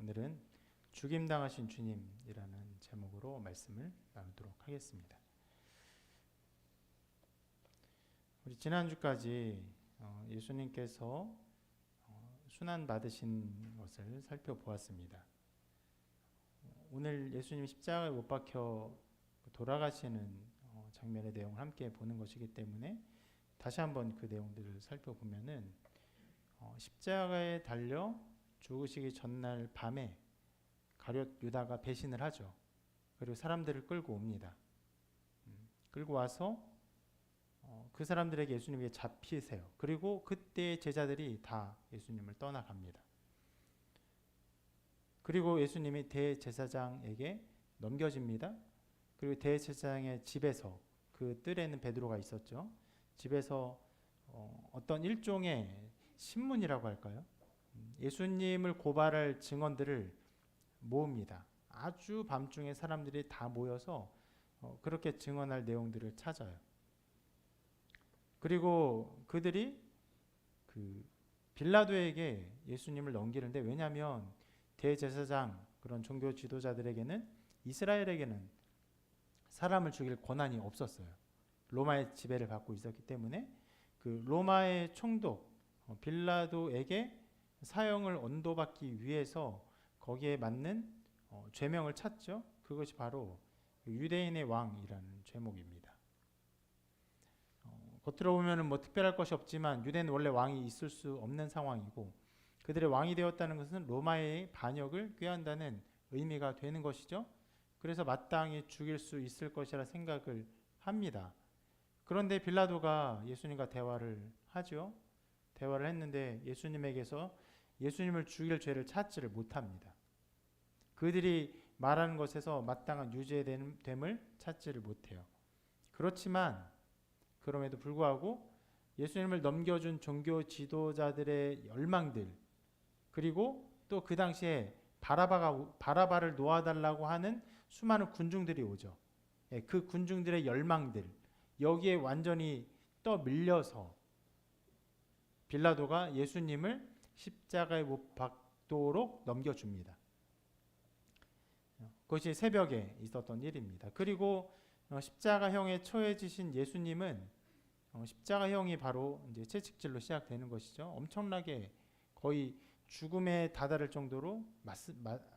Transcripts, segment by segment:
오늘은 죽임당하신 주님이라는 제목으로 말씀을 나누도록 하겠습니다. 우리 지난주까지 예수님께서 순환 받으신 것을 살펴보았습니다. 오늘 예수님이 십자가에 못 박혀 돌아가시는 장면의 내용을 함께 보는 것이기 때문에 다시 한번 그 내용들을 살펴보면은 십자가에 달려 죽으시기 전날 밤에 가룟 유다가 배신을 하죠. 그리고 사람들을 끌고 옵니다. 끌고 와서 그 사람들에게 예수님에게 잡히세요. 그리고 그때 제자들이 다 예수님을 떠나갑니다. 그리고 예수님이 대제사장에게 넘겨집니다. 그리고 대제사장의 집에서, 그 뜰에는 베드로가 있었죠. 집에서 어떤 일종의 신문이라고 할까요? 예수님을 고발할 증언들을 모읍니다. 아주 밤중에 사람들이 다 모여서 그렇게 증언할 내용들을 찾아요. 그리고 그들이 빌라도에게 예수님을 넘기는데, 왜냐하면 대제사장, 그런 종교 지도자들에게는, 이스라엘에게는 사람을 죽일 권한이 없었어요. 로마의 지배를 받고 있었기 때문에 그 로마의 총독 빌라도에게 사형을 언도받기 위해서 거기에 맞는 죄명을 찾죠. 그것이 바로 유대인의 왕이라는 죄목입니다. 겉으로 보면 특별할 것이 없지만 유대인은 원래 왕이 있을 수 없는 상황이고, 그들의 왕이 되었다는 것은 로마의 반역을 꾀한다는 의미가 되는 것이죠. 그래서 마땅히 죽일 수 있을 것이라 생각을 합니다. 그런데 빌라도가 예수님과 대화를 하죠. 대화를 했는데 예수님에게서 예수님을 죽일 죄를 찾지를 못합니다. 그들이 말하는 것에서 마땅한 유죄됨을 찾지를 못해요. 그렇지만 그럼에도 불구하고 예수님을 넘겨준 종교 지도자들의 열망들, 그리고 또 그 당시에 바라바를 놓아달라고 하는 수많은 군중들이 오죠. 그 군중들의 열망들, 여기에 완전히 떠밀려서 빌라도가 예수님을 십자가에 못 박도록 넘겨줍니다. 그것이 새벽에 있었던 일입니다. 그리고 십자가형에 처해지신 예수님은, 십자가형이 바로 이제 채찍질로 시작되는 것이죠. 엄청나게 거의 죽음에 다다를 정도로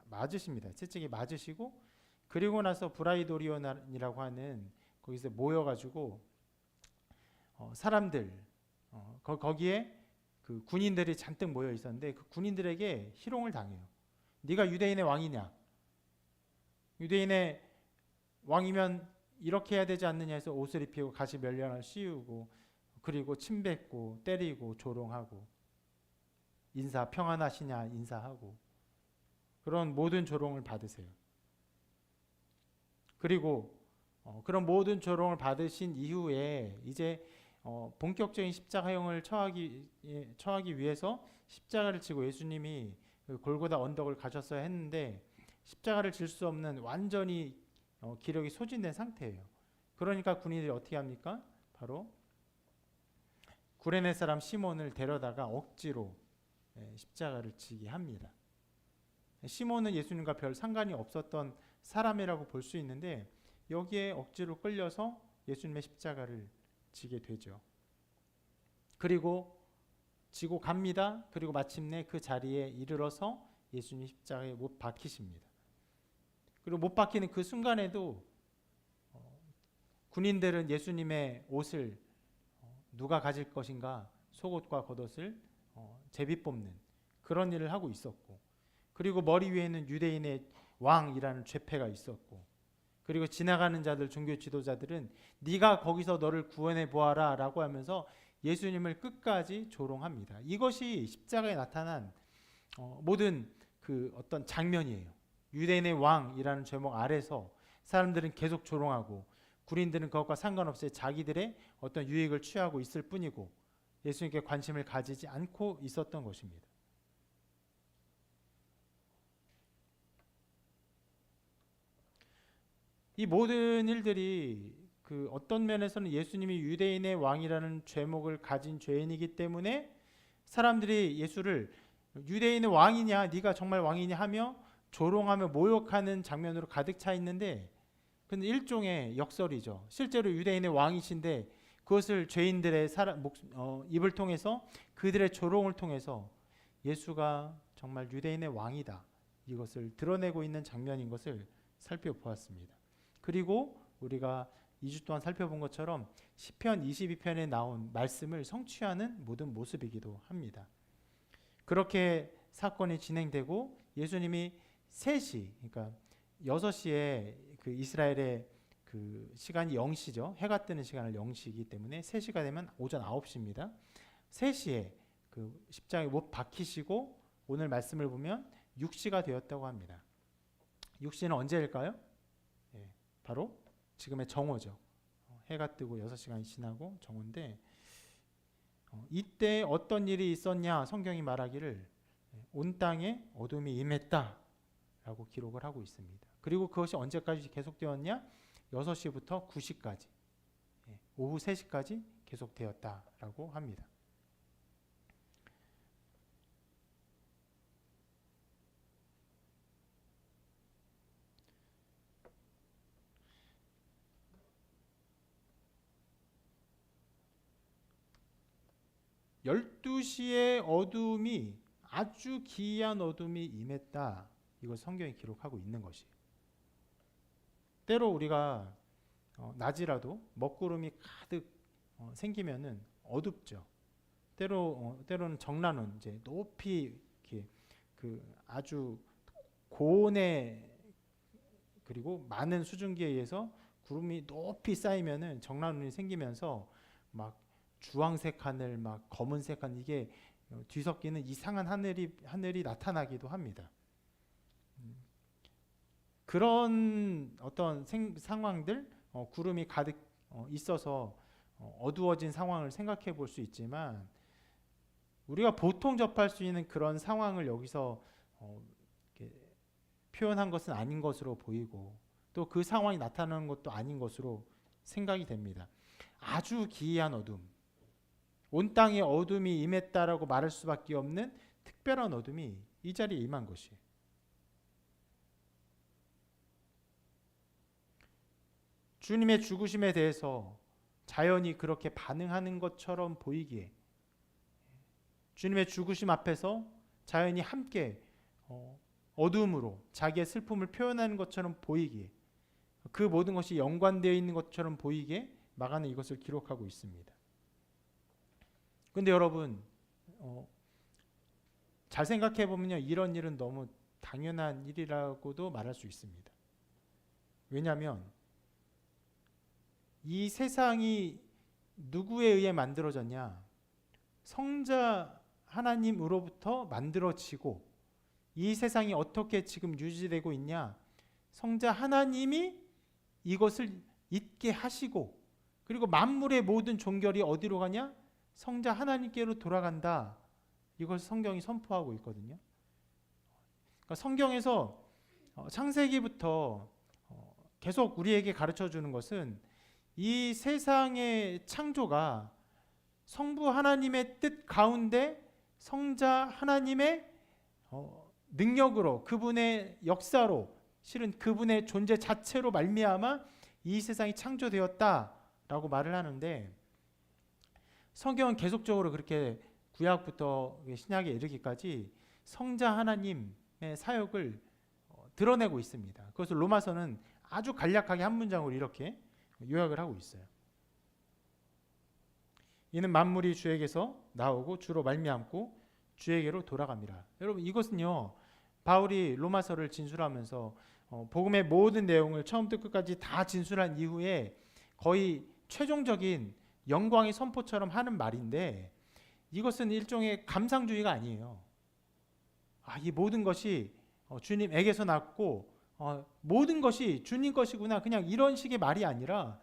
맞으십니다. 채찍이 맞으시고, 그리고 나서 브라이도리온이라고 하는 거기서 모여가지고 사람들, 거기에 그 군인들이 잔뜩 모여 있었는데 그 군인들에게 희롱을 당해요. 네가 유대인의 왕이냐? 유대인의 왕이면 이렇게 해야 되지 않느냐 해서 옷을 입히고 가시 멸련을 씌우고, 그리고 침 뱉고 때리고 조롱하고, 평안하시냐 인사하고, 그런 모든 조롱을 받으세요. 그리고 그런 모든 조롱을 받으신 이후에 이제 본격적인 십자가형을 처하기 위해서 십자가를 지고 예수님이 골고다 언덕을 가셨어야 했는데, 십자가를 질 수 없는 완전히 기력이 소진된 상태예요. 그러니까 군인들이 어떻게 합니까? 바로 구레네 사람 시몬을 데려다가 억지로 십자가를 지게 합니다. 시몬은 예수님과 별 상관이 없었던 사람이라고 볼 수 있는데, 여기에 억지로 끌려서 예수님의 십자가를 지게 되죠. 그리고 지고 갑니다. 그리고 마침내 그 자리에 이르러서 예수님 십자가에 못 박히십니다. 그리고 못 박히는 그 순간에도 군인들은 예수님의 옷을 누가 가질 것인가, 속옷과 겉옷을 제비 뽑는 그런 일을 하고 있었고, 그리고 머리 위에는 유대인의 왕이라는 죄패가 있었고, 그리고 지나가는 자들, 종교 지도자들은 네가 거기서 너를 구원해 보아라 라고 하면서 예수님을 끝까지 조롱합니다. 이것이 십자가에 나타난 모든 그 어떤 장면이에요. 유대인의 왕이라는 제목 아래서 사람들은 계속 조롱하고, 군인들은 그것과 상관없이 자기들의 어떤 유익을 취하고 있을 뿐이고 예수님께 관심을 가지지 않고 있었던 것입니다. 이 모든 일들이 그 어떤 면에서는 예수님이 유대인의 왕이라는 죄목을 가진 죄인이기 때문에 사람들이 예수를 유대인의 왕이냐, 네가 정말 왕이냐 하며 조롱하며 모욕하는 장면으로 가득 차 있는데, 근데 일종의 역설이죠. 실제로 유대인의 왕이신데 그것을 죄인들의 입을 통해서, 그들의 조롱을 통해서 예수가 정말 유대인의 왕이다, 이것을 드러내고 있는 장면인 것을 살펴보았습니다. 그리고 우리가 2주 동안 살펴본 것처럼 시편 22편에 나온 말씀을 성취하는 모든 모습이기도 합니다. 그렇게 사건이 진행되고 예수님이 3시, 그러니까 6시에 그 이스라엘의 그 시간이 0시죠. 해가 뜨는 시간을 0시이기 때문에 3시가 되면 오전 9시입니다. 3시에 그 십자가에 못 박히시고 오늘 말씀을 보면 6시가 되었다고 합니다. 6시는 언제일까요? 바로 지금의 정오죠. 해가 뜨고 6시간이 지나고 정오인데, 이때 어떤 일이 있었냐, 성경이 말하기를 온 땅에 어둠이 임했다 라고 기록을 하고 있습니다. 그리고 그것이 언제까지 계속되었냐, 6시부터 9시까지, 오후 3시까지 계속되었다라고 합니다. 열두 시의 어둠이, 아주 기이한 어둠이 임했다, 이걸 성경이 기록하고 있는 것이에요. 때로 우리가 낮이라도 먹구름이 가득 생기면은 어둡죠. 때로는 정란운, 이제 높이 이렇게 그 아주 고온의 그리고 많은 수증기에 의해서 구름이 높이 쌓이면은 정란운이 생기면서 막 주황색 하늘, 막 검은색 하늘, 이게 뒤섞이는 이상한 하늘이 나타나기도 합니다. 그런 어떤 상황들, 구름이 가득 있어서 어두워진 상황을 생각해 볼 수 있지만, 우리가 보통 접할 수 있는 그런 상황을 여기서 표현한 것은 아닌 것으로 보이고, 또 그 상황이 나타나는 것도 아닌 것으로 생각이 됩니다. 아주 기이한 어둠, 온 땅에 어둠이 임했다라고 말할 수밖에 없는 특별한 어둠이 이 자리에 임한 것이에요. 주님의 죽으심에 대해서 자연이 그렇게 반응하는 것처럼 보이기에, 주님의 죽으심 앞에서 자연이 함께 어둠으로 자기의 슬픔을 표현하는 것처럼 보이기에, 그 모든 것이 연관되어 있는 것처럼 보이기에 마가는 이것을 기록하고 있습니다. 근데 여러분, 잘 생각해 보면요, 이런 일은 너무 당연한 일이라고도 말할 수 있습니다. 왜냐하면 이 세상이 누구에 의해 만들어졌냐? 성자 하나님으로부터 만들어지고, 이 세상이 어떻게 지금 유지되고 있냐? 성자 하나님이 이것을 있게 하시고, 그리고 만물의 모든 종결이 어디로 가냐? 성자 하나님께로 돌아간다. 이걸 성경이 선포하고 있거든요. 그러니까 성경에서 창세기부터 계속 우리에게 가르쳐 주는 것은, 이 세상의 창조가 성부 하나님의 뜻 가운데 성자 하나님의 능력으로, 그분의 역사로, 실은 그분의 존재 자체로 말미암아 이 세상이 창조되었다라고 말을 하는데, 성경은 계속적으로 그렇게 구약부터 신약에 이르기까지 성자 하나님의 사역을 드러내고 있습니다. 그것을 로마서는 아주 간략하게 한 문장으로 이렇게 요약을 하고 있어요. 이는 만물이 주에게서 나오고 주로 말미암고 주에게로 돌아갑니다. 여러분, 이것은요, 바울이 로마서를 진술하면서 복음의 모든 내용을 처음부터 끝까지 다 진술한 이후에 거의 최종적인 영광의 선포처럼 하는 말인데, 이것은 일종의 감상주의가 아니에요. 이 모든 것이 주님에게서 났고 모든 것이 주님 것이구나, 그냥 이런 식의 말이 아니라,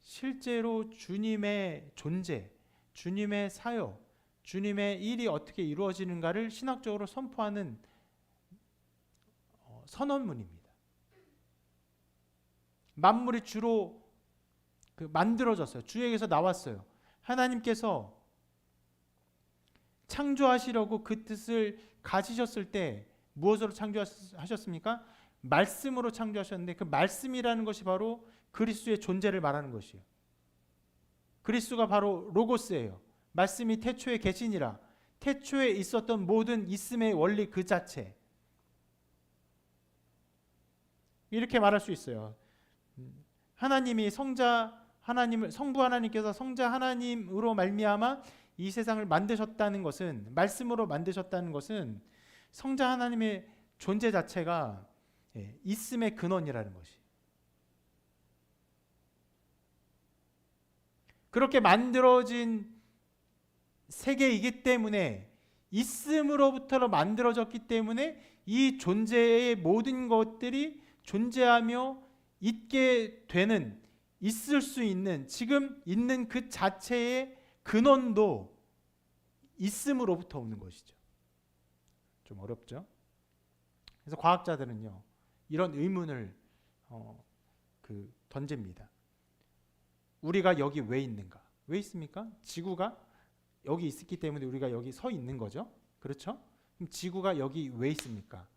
실제로 주님의 존재, 주님의 사역, 주님의 일이 어떻게 이루어지는가를 신학적으로 선포하는 선언문입니다. 만물이 주로 만들어졌어요. 주에게서 나왔어요. 하나님께서 창조하시려고 그 뜻을 가지셨을 때 무엇으로 창조하셨습니까? 말씀으로 창조하셨는데 그 말씀이라는 것이 바로 그리스도의 존재를 말하는 것이에요. 그리스도가 바로 로고스예요. 말씀이 태초에 계시니라. 태초에 있었던 모든 있음의 원리 그 자체. 이렇게 말할 수 있어요. 하나님이 성부 하나님께서 성자 하나님으로 말미암아 이 세상을 만드셨다는 것은, 말씀으로 만드셨다는 것은 성자 하나님의 존재 자체가 있음의 근원이라는 것이. 그렇게 만들어진 세계이기 때문에, 있음으로부터 만들어졌기 때문에 이 존재의 모든 것들이 존재하며 있게 되는, 있을 수 있는, 지금 있는 그 자체의 근원도 있음으로부터 오는 것이죠. 좀 어렵죠? 그래서 과학자들은요, 이런 의문을 던집니다. 우리가 여기 왜 있는가? 왜 있습니까? 지구가 여기 있기 때문에 우리가 여기 서 있는 거죠. 그렇죠? 그럼 지구가 여기 왜 있습니까?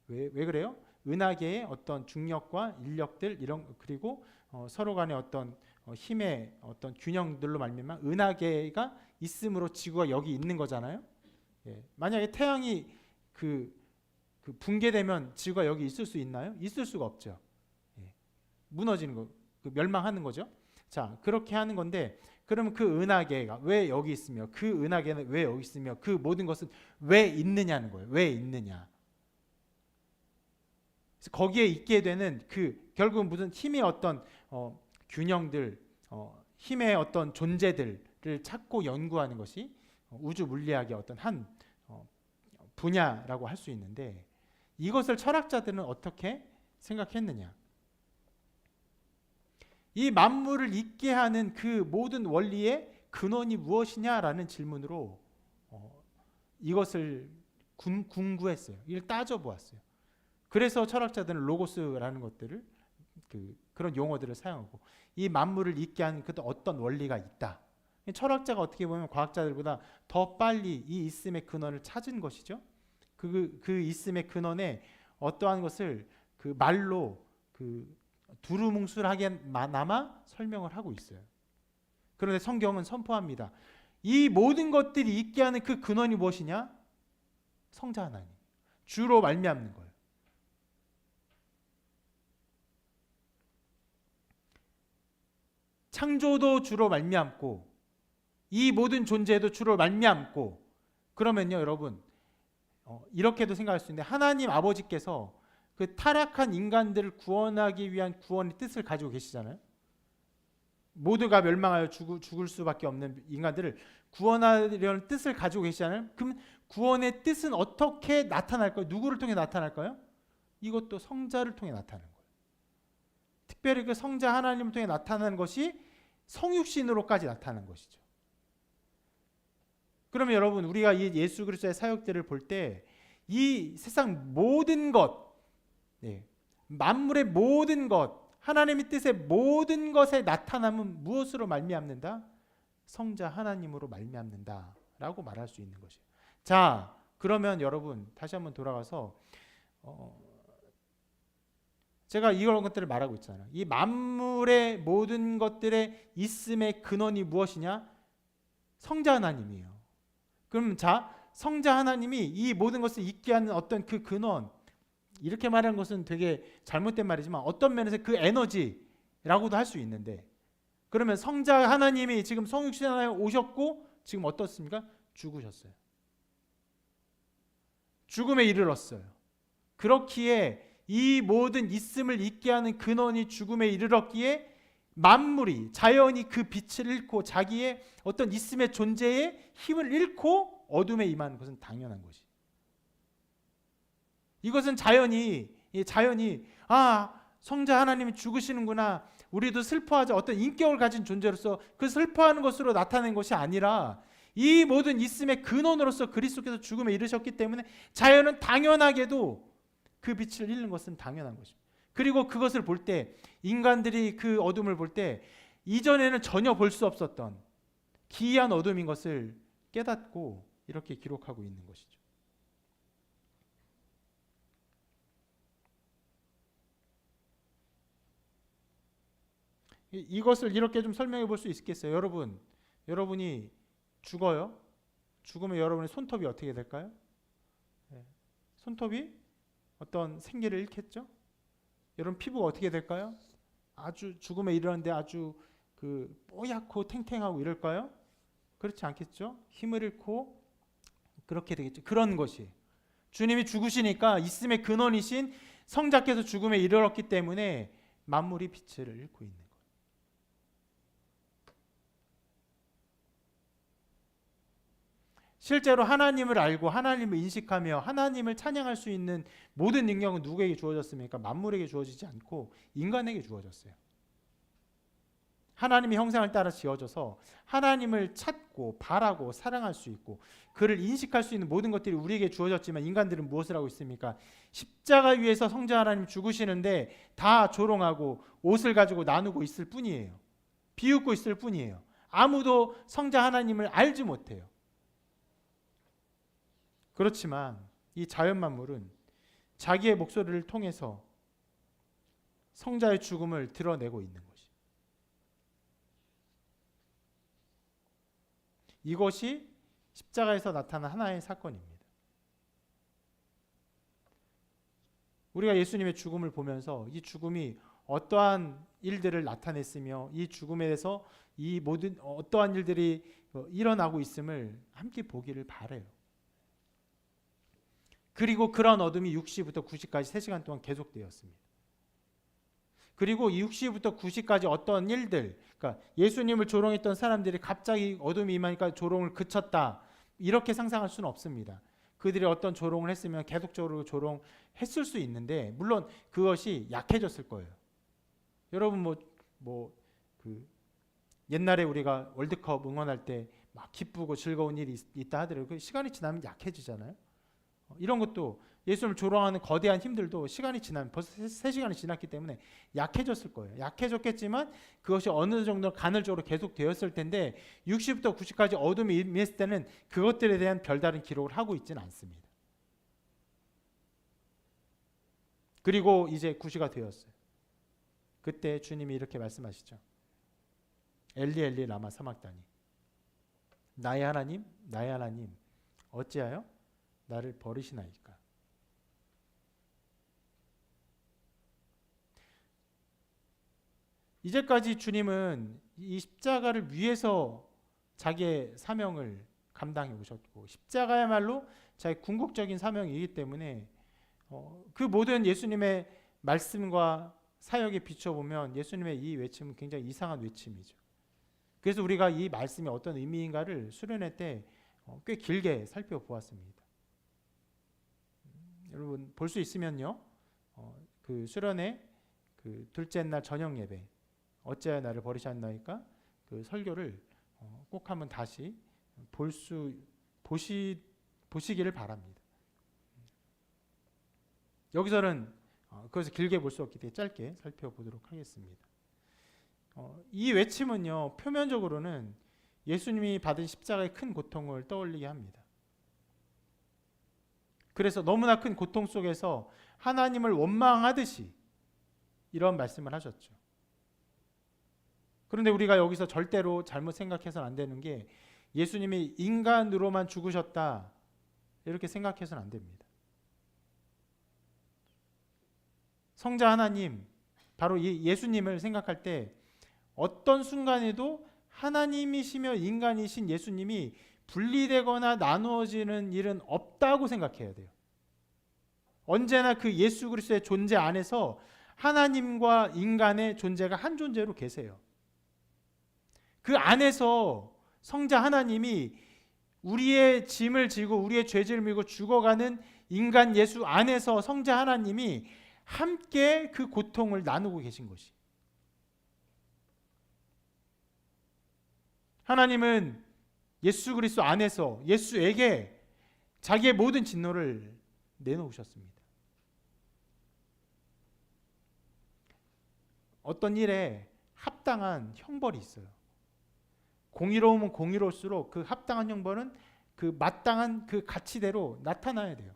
왜 그래요? 은하계의 어떤 중력과 인력들, 그리고 서로 간의 어떤 힘의 어떤 균형들로 말미암아 은하계가 있음으로 지구가 여기 있는 거잖아요. 만약에 태양이 그 붕괴되면 지구가 여기 있을 수 있나요? 있을 수가 없죠. 무너지는 거, 멸망하는 거죠. 자, 그렇게 하는 건데, 그러면 그 은하계가 왜 여기 있으며, 그 은하계는 왜 여기 있으며, 그 모든 것은 왜 있느냐는 거예요. 왜 있느냐. 그래서 거기에 있게 되는 결국은 무슨 힘의 어떤 균형들, 힘의 어떤 존재들을 찾고 연구하는 것이 우주 물리학의 어떤 한 분야라고 할 수 있는데, 이것을 철학자들은 어떻게 생각했느냐? 이 만물을 있게 하는 그 모든 원리의 근원이 무엇이냐라는 질문으로 이것을 궁구했어요. 이걸 따져보았어요. 그래서 철학자들은 로고스라는 것들을 그런 용어들을 사용하고, 이 만물을 있게 하는 그 어떤 원리가 있다. 철학자가 어떻게 보면 과학자들보다 더 빨리 이 있음의 근원을 찾은 것이죠. 그 있음의 근원에 어떠한 것을 그 말로 두루뭉술하게나마 설명을 하고 있어요. 그런데 성경은 선포합니다. 이 모든 것들이 있게 하는 그 근원이 무엇이냐? 성자 하나님, 주로 말미암는 거예요. 창조도 주로 말미암고, 이 모든 존재도 주로 말미암고. 그러면요, 여러분, 이렇게도 생각할 수 있는데, 하나님 아버지께서 그 타락한 인간들을 구원하기 위한 구원의 뜻을 가지고 계시잖아요. 모두가 멸망하여 죽을 수밖에 없는 인간들을 구원하려는 뜻을 가지고 계시잖아요. 그럼 구원의 뜻은 어떻게 나타날까요? 누구를 통해 나타날까요? 이것도 성자를 통해 나타나는 거예요. 특별히 그 성자 하나님을 통해 나타나는 것이 성육신으로까지 나타나는 것이죠. 그러면 여러분, 우리가 이 예수 그리스도의 사역들을 볼 때 이 세상 모든 것, 만물의 모든 것, 하나님의 뜻의 모든 것의 나타남은 무엇으로 말미암는다? 성자 하나님으로 말미암는다라고 말할 수 있는 것이에요. 자, 그러면 여러분 다시 한번 돌아가서 제가 이런 것들을 말하고 있잖아요. 이 만물의 모든 것들의 있음의 근원이 무엇이냐? 성자 하나님이에요. 그럼 성자 하나님이 이 모든 것을 있게 하는 어떤 그 근원, 이렇게 말하는 것은 되게 잘못된 말이지만 어떤 면에서 그 에너지라고도 할 수 있는데, 그러면 성자 하나님이 지금 성육신하에 오셨고 지금 어떻습니까? 죽으셨어요. 죽음에 이르렀어요. 그렇기에 이 모든 있음을 있게 하는 근원이 죽음에 이르렀기에 만물이, 자연이 그 빛을 잃고 자기의 어떤 있음의 존재의 힘을 잃고 어둠에 임하는 것은 당연한 것이. 이것은 자연이 성자 하나님이 죽으시는구나, 우리도 슬퍼하자, 어떤 인격을 가진 존재로서 그 슬퍼하는 것으로 나타낸 것이 아니라, 이 모든 있음의 근원으로서 그리스도께서 죽음에 이르셨기 때문에 자연은 당연하게도 그 빛을 잃는 것은 당연한 것입니다. 그리고 그것을 볼 때, 인간들이 그 어둠을 볼 때 이전에는 전혀 볼 수 없었던 기이한 어둠인 것을 깨닫고 이렇게 기록하고 있는 것이죠. 이것을 이렇게 좀 설명해 볼 수 있겠어요. 여러분이 죽어요. 죽으면 여러분의 손톱이 어떻게 될까요? 손톱이 어떤 생기를 잃겠죠? 여러분 피부가 어떻게 될까요? 아주 죽음에 이르는데 아주 뽀얗고 탱탱하고 이럴까요? 그렇지 않겠죠? 힘을 잃고 그렇게 되겠죠. 그런 것이 주님이 죽으시니까 있음의 근원이신 성자께서 죽음에 이르렀기 때문에 만물이 빛을 잃고 있는 거예요. 실제로 하나님을 알고 하나님을 인식하며 하나님을 찬양할 수 있는 모든 능력은 누구에게 주어졌습니까? 만물에게 주어지지 않고 인간에게 주어졌어요. 하나님의 형상을 따라 지어져서 하나님을 찾고 바라고 사랑할 수 있고 그를 인식할 수 있는 모든 것들이 우리에게 주어졌지만 인간들은 무엇을 하고 있습니까? 십자가 위에서 성자 하나님 죽으시는데 다 조롱하고 옷을 가지고 나누고 있을 뿐이에요. 비웃고 있을 뿐이에요. 아무도 성자 하나님을 알지 못해요. 그렇지만 이 자연 만물은 자기의 목소리를 통해서 성자의 죽음을 드러내고 있는 것이. 이것이 십자가에서 나타난 하나의 사건입니다. 우리가 예수님의 죽음을 보면서 이 죽음이 어떠한 일들을 나타냈으며 이 죽음에 대해서 이 모든 어떠한 일들이 일어나고 있음을 함께 보기를 바라요. 그리고 그런 어둠이 6시부터 9시까지 3시간 동안 계속되었습니다. 그리고 6시부터 9시까지 어떤 일들, 그러니까 예수님을 조롱했던 사람들이 갑자기 어둠이 임하니까 조롱을 그쳤다. 이렇게 상상할 수는 없습니다. 그들이 어떤 조롱을 했으면 계속적으로 조롱했을 수 있는데 물론 그것이 약해졌을 거예요. 여러분 옛날에 우리가 월드컵 응원할 때 막 기쁘고 즐거운 일이 있다 하더라도 그 시간이 지나면 약해지잖아요. 이런 것도 예수님을 조롱하는 거대한 힘들도 시간이 지나면 벌써 3시간이 지났기 때문에 약해졌을 거예요. 약해졌겠지만 그것이 어느 정도 간헐적으로 계속되었을 텐데 60부터 90까지 어둠이 임했을 때는 그것들에 대한 별다른 기록을 하고 있지는 않습니다. 그리고 이제 9시가 되었어요. 그때 주님이 이렇게 말씀하시죠. 엘리 엘리 라마 사막다니 나의 하나님 나의 하나님 어찌하여 나를 버리시나이까. 이제까지 주님은 이 십자가를 위해서 자기의 사명을 감당해 오셨고 십자가야말로 자기 궁극적인 사명이기 때문에 그 모든 예수님의 말씀과 사역에 비춰보면 예수님의 이 외침은 굉장히 이상한 외침이죠. 그래서 우리가 이 말씀이 어떤 의미인가를 수련회 때 꽤 길게 살펴보았습니다. 여러분 볼 수 있으면요, 그 수련회 그 둘째 날 저녁 예배 어찌하여 나를 버리셨나이까 그 설교를 꼭 한번 다시 보시기를 바랍니다. 여기서는 그것을 길게 볼 수 없기 때문에 짧게 살펴보도록 하겠습니다. 이 외침은요 표면적으로는 예수님이 받은 십자가의 큰 고통을 떠올리게 합니다. 그래서 너무나 큰 고통 속에서 하나님을 원망하듯이 이런 말씀을 하셨죠. 그런데 우리가 여기서 절대로 잘못 생각해서는 안 되는 게 예수님이 인간으로만 죽으셨다 이렇게 생각해서는 안 됩니다. 성자 하나님, 바로 예수님을 생각할 때 어떤 순간에도 하나님이시며 인간이신 예수님이 분리되거나 나누어지는 일은 없다고 생각해야 돼요. 언제나 그 예수 그리스도의 존재 안에서 하나님과 인간의 존재가 한 존재로 계세요. 그 안에서 성자 하나님이 우리의 짐을 지고 우리의 죄질을 밀고 죽어가는 인간 예수 안에서 성자 하나님이 함께 그 고통을 나누고 계신 것이. 하나님은 예수 그리스도 안에서 예수에게 자기의 모든 진노를 내놓으셨습니다. 어떤 일에 합당한 형벌이 있어요. 공의로우면 공의로울수록 그 합당한 형벌은 그 마땅한 그 가치대로 나타나야 돼요.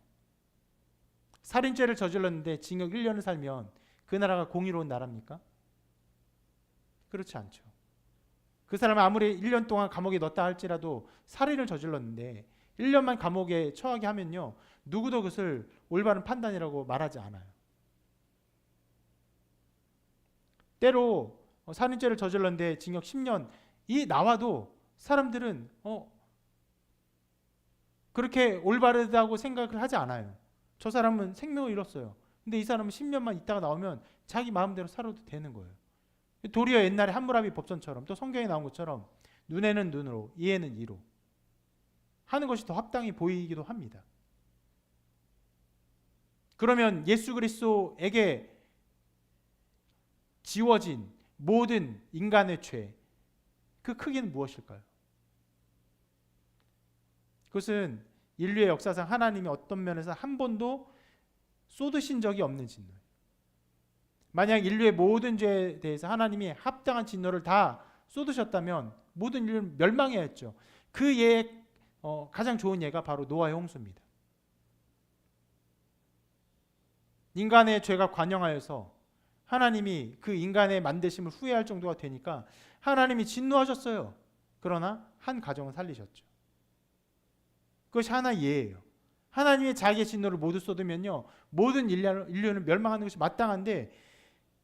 살인죄를 저질렀는데 징역 1년을 살면 그 나라가 공의로운 나라입니까? 그렇지 않죠. 그 사람은 아무리 1년 동안 감옥에 넣었다 할지라도 살인을 저질렀는데 1년만 감옥에 처하게 하면요, 누구도 그것을 올바른 판단이라고 말하지 않아요. 때로 살인죄를 저질렀는데 징역 10년이 나와도 사람들은 그렇게 올바르다고 생각을 하지 않아요. 저 사람은 생명을 잃었어요. 근데 이 사람은 10년만 있다가 나오면 자기 마음대로 살아도 되는 거예요. 도리어 옛날에 함무라비 법전처럼, 또 성경에 나온 것처럼 눈에는 눈으로, 이에는 이로 하는 것이 더 합당히 보이기도 합니다. 그러면 예수 그리스도에게 지워진 모든 인간의 죄, 그 크기는 무엇일까요? 그것은 인류의 역사상 하나님이 어떤 면에서 한 번도 쏟으신 적이 없는 진노. 만약 인류의 모든 죄에 대해서 하나님이 합당한 진노를 다 쏟으셨다면 모든 인류는 멸망해야 했죠. 그 예의 가장 좋은 예가 바로 노아의 홍수입니다. 인간의 죄가 관영하여서 하나님이 그 인간의 만드심을 후회할 정도가 되니까 하나님이 진노하셨어요. 그러나 한 가정을 살리셨죠. 그것이 하나의 예예요. 하나님이 자기의 진노를 모두 쏟으면요, 모든 인류는 멸망하는 것이 마땅한데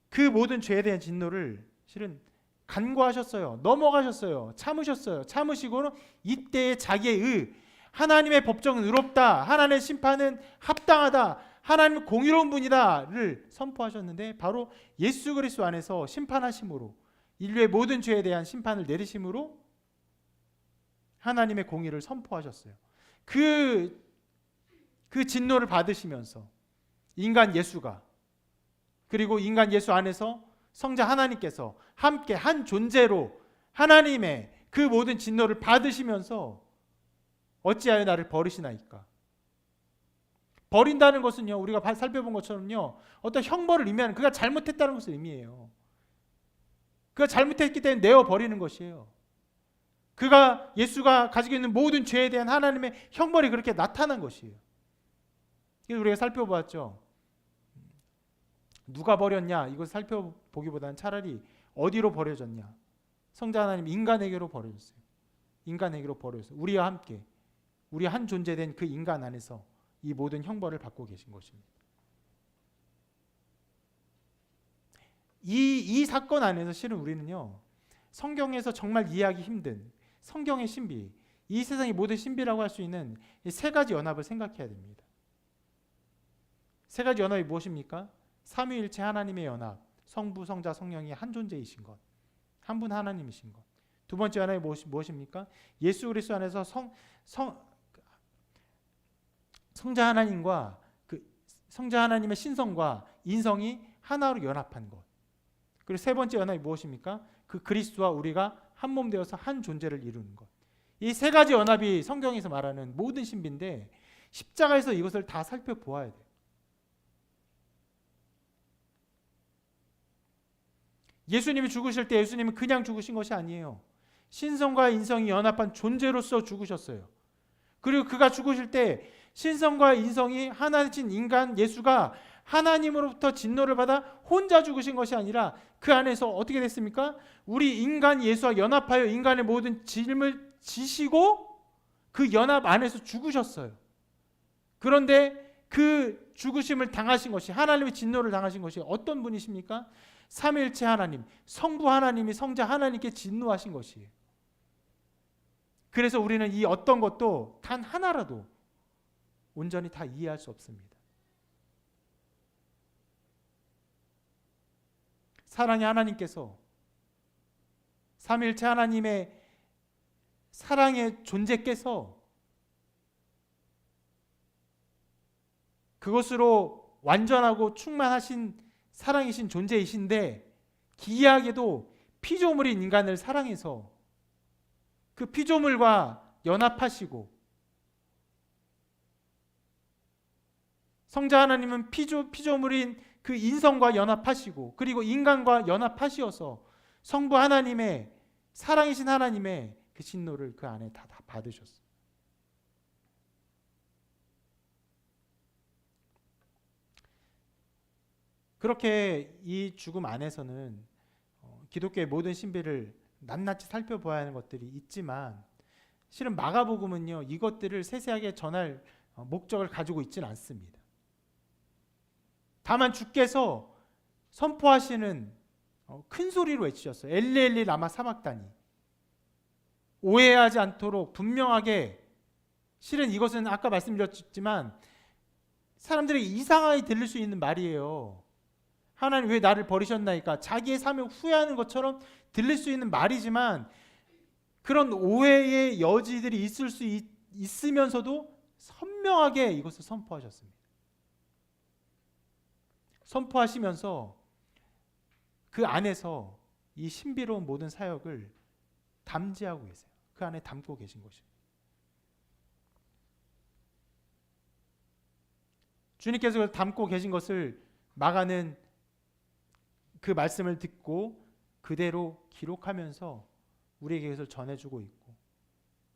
그 모든 죄에 대한 진노를 실은 간과하셨어요. 넘어가셨어요. 참으셨어요. 참으시고는 이때의 자기의 의, 하나님의 법정은 의롭다, 하나님의 심판은 합당하다, 하나님은 공의로운 분이다를 선포하셨는데 바로 예수 그리스도 안에서 심판하심으로, 인류의 모든 죄에 대한 심판을 내리심으로 하나님의 공의를 선포하셨어요. 그 진노를 받으시면서 인간 예수가, 그리고 인간 예수 안에서 성자 하나님께서 함께 한 존재로 하나님의 그 모든 진노를 받으시면서 어찌하여 나를 버리시나이까. 버린다는 것은요, 우리가 살펴본 것처럼요, 어떤 형벌을 의미하는, 그가 잘못했다는 것을 의미해요. 그가 잘못했기 때문에 내어 버리는 것이에요. 예수가 가지고 있는 모든 죄에 대한 하나님의 형벌이 그렇게 나타난 것이에요. 그래서 우리가 살펴보았죠. 누가 버렸냐, 이걸 살펴보기보다는 차라리 어디로 버려졌냐. 성자 하나님 인간에게로 버려졌어요. 인간에게로 버려졌어요. 우리와 함께, 우리 한 존재된 그 인간 안에서 이 모든 형벌을 받고 계신 것입니다. 이 사건 안에서 실은 우리는요, 성경에서 정말 이해하기 힘든 성경의 신비, 이 세상의 모든 신비라고 할 수 있는 이 세 가지 연합을 생각해야 됩니다. 세 가지 연합이 무엇입니까? 삼위일체 하나님의 연합, 성부, 성자, 성령이 한 존재이신 것, 한 분 하나님이신 것. 두 번째 연합이 무엇입니까? 예수 그리스도 안에서 성자 하나님과 성자 하나님의 신성과 인성이 하나로 연합한 것. 그리고 세 번째 연합이 무엇입니까? 그 그리스도와 우리가 한 몸 되어서 한 존재를 이루는 것. 이 세 가지 연합이 성경에서 말하는 모든 신비인데 십자가에서 이것을 다 살펴보아야 돼요. 예수님이 죽으실 때 예수님은 그냥 죽으신 것이 아니에요. 신성과 인성이 연합한 존재로서 죽으셨어요. 그리고 그가 죽으실 때 신성과 인성이 하나이신 인간 예수가 하나님으로부터 진노를 받아 혼자 죽으신 것이 아니라 그 안에서 어떻게 됐습니까? 우리 인간 예수와 연합하여 인간의 모든 짐을 지시고 그 연합 안에서 죽으셨어요. 그런데 그 죽으심을 당하신 것이, 하나님의 진노를 당하신 것이 어떤 분이십니까? 삼위일체 하나님, 성부 하나님이 성자 하나님께 진노하신 것이에요. 그래서 우리는 이 어떤 것도 단 하나라도 온전히 다 이해할 수 없습니다. 사랑의 하나님께서 삼위일체 하나님의 사랑의 존재께서 그것으로 완전하고 충만하신 사랑이신 존재이신데 기이하게도 피조물인 인간을 사랑해서 그 피조물과 연합하시고, 성자 하나님은 피조물인 그 인성과 연합하시고, 그리고 인간과 연합하시어서 성부 하나님의, 사랑이신 하나님의 그 진노를 그 안에 다 받으셨어요. 그렇게 이 죽음 안에서는 기독교의 모든 신비를 낱낱이 살펴보아야 하는 것들이 있지만 실은 마가복음은요 이것들을 세세하게 전할 목적을 가지고 있지는 않습니다. 다만 주께서 선포하시는 큰 소리로 외치셨어요. 엘리 엘리 라마 사박다니. 오해하지 않도록 분명하게, 실은 이것은 아까 말씀드렸지만 사람들이 이상하게 들릴 수 있는 말이에요. 하나님 왜 나를 버리셨나이까, 자기의 삶을 후회하는 것처럼 들릴 수 있는 말이지만 그런 오해의 여지들이 있을 수 있으면서도 선명하게 이것을 선포하셨습니다. 선포하시면서 그 안에서 이 신비로운 모든 사역을 담지하고 계세요. 그 안에 담고 계신 것입니다. 주님께서 담고 계신 것을 마가는 그 말씀을 듣고 그대로 기록하면서 우리에게 그것을 전해주고 있고,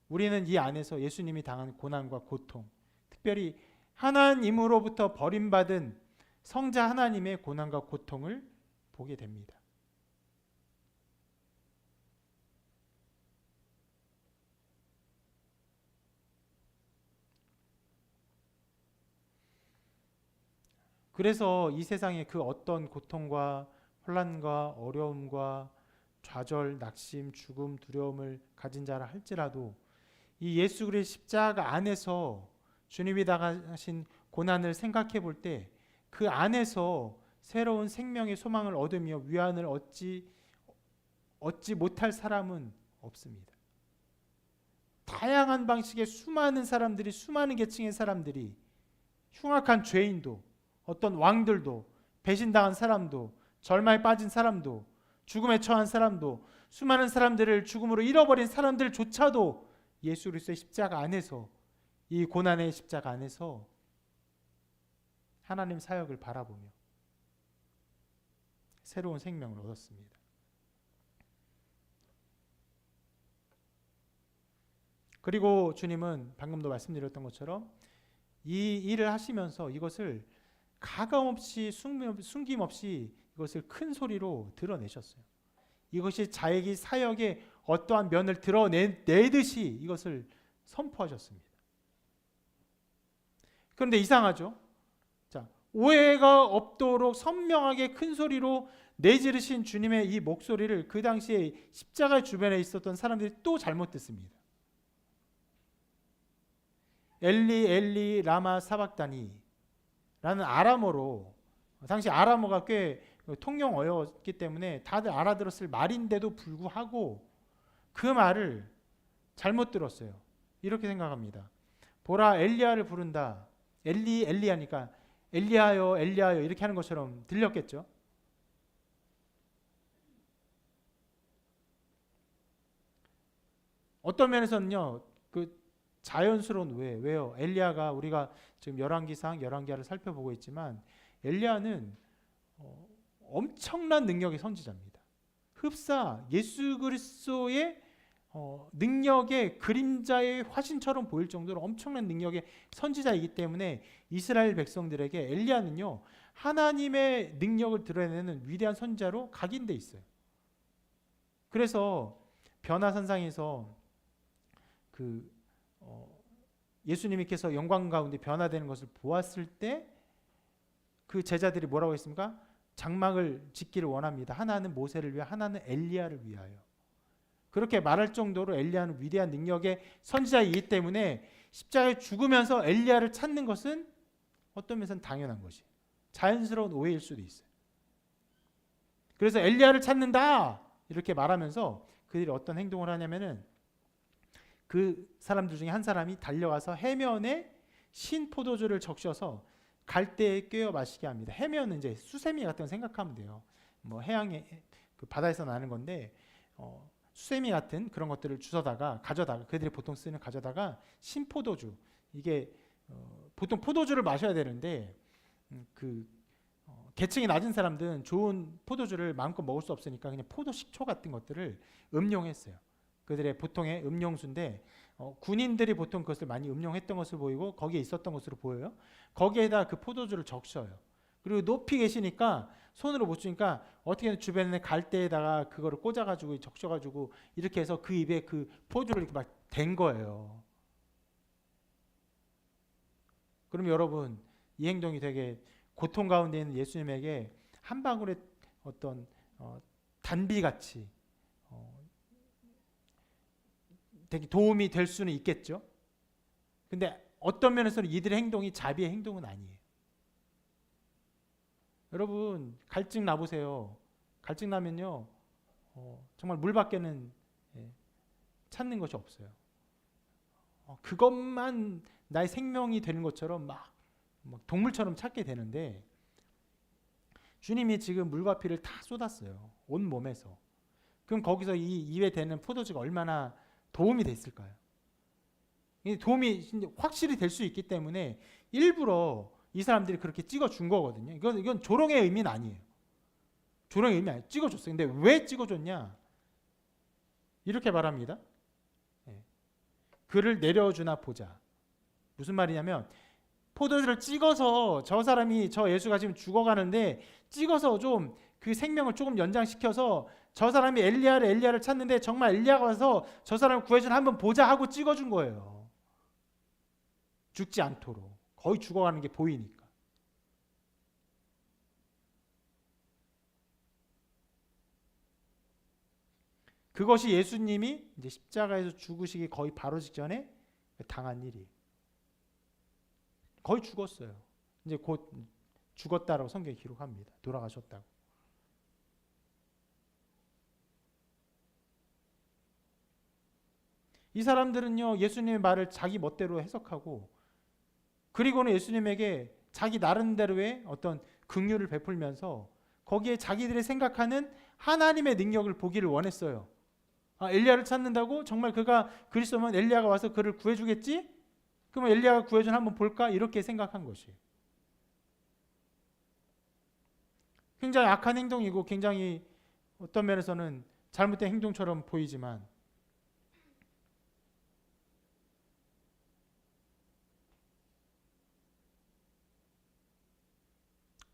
우리는 이 안에서 예수님이 당한 고난과 고통, 특별히 하나님으로부터 버림받은 성자 하나님의 고난과 고통을 보게 됩니다. 그래서 이 세상에 그 어떤 고통과 혼란과 어려움과 좌절, 낙심, 죽음, 두려움을 가진 자라 할지라도 이 예수 그리스도의 십자가 안에서 주님이 당하신 고난을 생각해 볼 때 그 안에서 새로운 생명의 소망을 얻으며 위안을 얻지 못할 사람은 없습니다. 다양한 방식의 수많은 사람들이, 수많은 계층의 사람들이, 흉악한 죄인도, 어떤 왕들도, 배신당한 사람도, 절망에 빠진 사람도, 죽음에 처한 사람도, 수많은 사람들을 죽음으로 잃어버린 사람들조차도 예수 그리스도의 십자가 안에서, 이 고난의 십자가 안에서 하나님 사역을 바라보며 새로운 생명을 얻었습니다. 그리고 주님은 방금도 말씀드렸던 것처럼 이 일을 하시면서 이것을 가감없이 숨김없이 이것을 큰 소리로 드러내셨어요. 이것이 자기 사역의 어떠한 면을 드러내듯이 이것을 선포하셨습니다. 그런데 이상하죠? 자, 오해가 없도록 선명하게 큰 소리로 내지르신 주님의 이 목소리를 그 당시에 십자가 주변에 있었던 사람들이 또 잘못 듣습니다. 엘리 엘리 라마 사박다니 라는 아람어로, 당시 아람어가 꽤 통용어였기 때문에 다들 알아들었을 말인데도 불구하고 그 말을 잘못 들었어요. 이렇게 생각합니다. 보라 엘리야를 부른다. 엘리 엘리야니까 엘리야요 엘리야요 이렇게 하는 것처럼 들렸겠죠. 어떤 면에서는요, 그 자연스러운 왜요? 엘리야가, 우리가 지금 열왕기상 열왕기하를 살펴보고 있지만 엘리야는 엄청난 능력의 선지자입니다. 흡사 예수 그리스도의 능력의 그림자의 화신처럼 보일 정도로 엄청난 능력의 선지자이기 때문에 이스라엘 백성들에게 엘리야는요 하나님의 능력을 드러내는 위대한 선지자로 각인돼 있어요. 그래서 변화산상에서 예수님께서 영광 가운데 변화되는 것을 보았을 때 그 제자들이 뭐라고 했습니까? 장막을 짓기를 원합니다. 하나는 모세를 위하여, 하나는 엘리야를 위하여. 그렇게 말할 정도로 엘리야는 위대한 능력의 선지자이기 때문에 십자가에 죽으면서 엘리야를 찾는 것은 어떤 면에서는 당연한 것이, 자연스러운 오해일 수도 있어요. 그래서 엘리야를 찾는다 이렇게 말하면서 그들이 어떤 행동을 하냐면은 그 사람들 중에 한 사람이 달려가서 해면에 신 포도주를 적셔서 갈대에 꿰어 마시게 합니다. 해면은 이제 수세미 같은 거 생각하면 돼요. 뭐 해양에 그 바다에서 나는 건데 수세미 같은 그런 것들을 가져다가 그들이 보통 쓰는 가져다가 신 포도주, 이게 보통 포도주를 마셔야 되는데 계층이 낮은 사람들은 좋은 포도주를 마음껏 먹을 수 없으니까 그냥 포도 식초 같은 것들을 음용했어요. 그들의 보통의 음용수인데 군인들이 보통 그것을 많이 음용했던 것을 보이고 거기에 있었던 것으로 보여요. 거기에다 그 포도주를 적셔요. 그리고 높이 계시니까 손으로 못 주니까 어떻게든 주변에 갈대에다가 그거를 꽂아가지고 적셔가지고 이렇게 해서 그 입에 그 포도를 이렇게 막 댄 거예요. 그럼 여러분 이 행동이 되게 고통 가운데 있는 예수님에게 한 방울의 어떤 단비같이 되게 도움이 될 수는 있겠죠. 근데 어떤 면에서는 이들의 행동이 자비의 행동은 아니에요. 여러분 갈증 나보세요. 갈증 나면요 정말 물밖에는 찾는 것이 없어요. 그것만 나의 생명이 되는 것처럼 막 동물처럼 찾게 되는데 주님이 지금 물과 피를 다 쏟았어요. 온 몸에서. 그럼 거기서 이 입에 대는 포도주가 얼마나 도움이 됐을까요? 도움이 확실히 될 수 있기 때문에 일부러 이 사람들이 그렇게 찍어준 거거든요. 이건 조롱의 의미는 아니에요. 조롱의 의미 아니에요. 찍어줬어요. 근데 왜 찍어줬냐? 이렇게 말합니다. 그를 내려주나 보자. 무슨 말이냐면 포도주를 찍어서 저 사람이 저 예수가 지금 죽어가는데 찍어서 좀 그 생명을 조금 연장시켜서 저 사람이 엘리야를 찾는데 정말 엘리야가 와서 저 사람을 구해주나 한번 보자 하고 찍어준 거예요. 죽지 않도록. 거의 죽어가는 게 보이니까. 그것이 예수님이 이제 십자가에서 죽으시기 거의 바로 직전에 당한 일이에요. 거의 죽었어요. 이제 곧 죽었다라고 성경이 기록합니다. 돌아가셨다고. 이 사람들은요 예수님의 말을 자기 멋대로 해석하고 그리고는 예수님에게 자기 나름대로의 어떤 긍휼을 베풀면서 거기에 자기들이 생각하는 하나님의 능력을 보기를 원했어요. 엘리야를 찾는다고? 정말 그가 그리스도면 엘리야가 와서 그를 구해주겠지? 그러면 엘리야가 구해준 한번 볼까? 이렇게 생각한 것이에요. 굉장히 악한 행동이고 굉장히 어떤 면에서는 잘못된 행동처럼 보이지만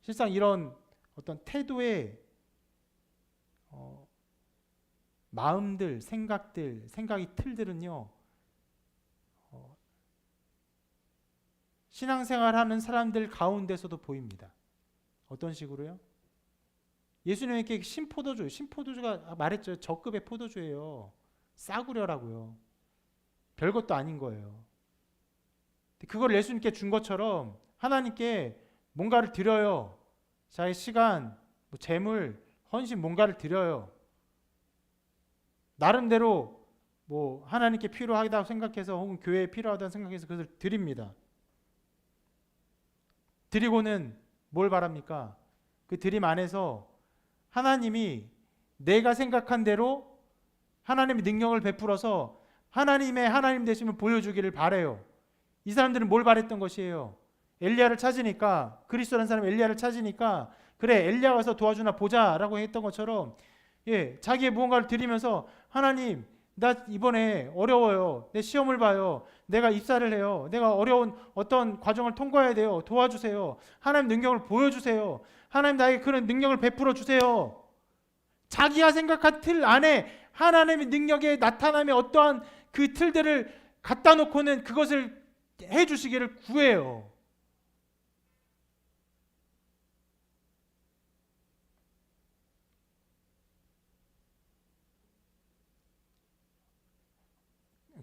실상 이런 어떤 태도의 마음들, 생각이 틀들은요 신앙생활하는 사람들 가운데서도 보입니다. 어떤 식으로요? 예수님에게 신포도주가 말했죠. 저급의 포도주예요. 싸구려라고요. 별것도 아닌 거예요. 그걸 예수님께 준 것처럼 하나님께 뭔가를 드려요. 자기 시간, 재물, 헌신 뭔가를 드려요. 나름대로 하나님께 필요하다고 생각해서 혹은 교회에 필요하다고 생각해서 그것을 드립니다. 드리고는 뭘 바랍니까? 그 드림 안에서 하나님이 내가 생각한 대로 하나님의 능력을 베풀어서 하나님의 하나님 되심을 보여주기를 바래요. 이 사람들은 뭘 바랬던 것이에요? 엘리야를 찾으니까 그리스도라는 사람이 엘리야를 찾으니까 그래 엘리야 와서 도와주나 보자라고 했던 것처럼 자기의 무언가를 드리면서 하나님 나 이번에 어려워요. 내 시험을 봐요. 내가 입사를 해요. 내가 어려운 어떤 과정을 통과해야 돼요. 도와주세요. 하나님 능력을 보여주세요. 하나님 나에게 그런 능력을 베풀어 주세요. 자기가 생각한 틀 안에 하나님의 능력의 나타남의 어떠한 그 틀들을 갖다 놓고는 그것을 해주시기를 구해요.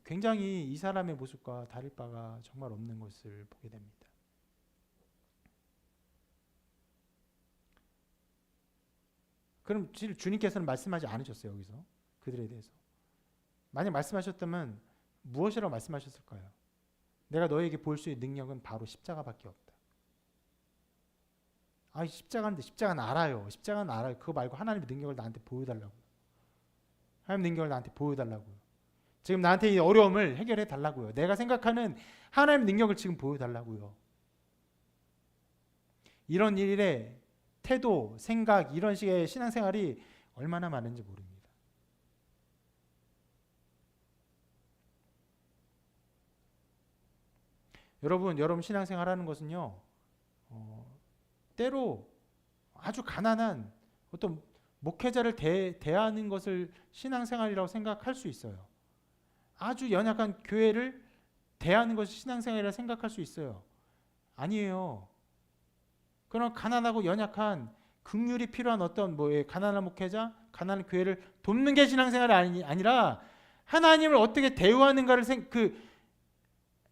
굉장히 이 사람의 모습과 다를 바가 정말 없는 것을 보게 됩니다. 그럼 주님께서는 말씀하지 않으셨어요. 여기서 그들에 대해서. 만약 말씀하셨다면 무엇이라고 말씀하셨을까요? 내가 너에게 볼 수 있는 능력은 바로 십자가밖에 없다. 십자가인데 십자가는 알아요. 십자가는 알아요. 그거 말고 하나님의 능력을 나한테 보여달라고. 하나님의 능력을 나한테 보여달라고요. 지금 나한테 이 어려움을 해결해 달라고요. 내가 생각하는 하나님의 능력을 지금 보여달라고요. 이런 일에 태도, 생각, 이런 식의 신앙생활이 얼마나 많은지 모릅니다. 여러분 신앙생활 하는 것은요, 때로 아주 가난한 어떤 목회자를 대하는 것을 신앙생활이라고 생각할 수 있어요. 아주 연약한 교회를 대하는 것이 신앙생활이라고 생각할 수 있어요. 아니에요. 그런 가난하고 연약한 긍휼이 필요한 어떤 가난한 목회자, 가난한 교회를 돕는 게 신앙생활이 아니라 하나님을 어떻게 대우하는가를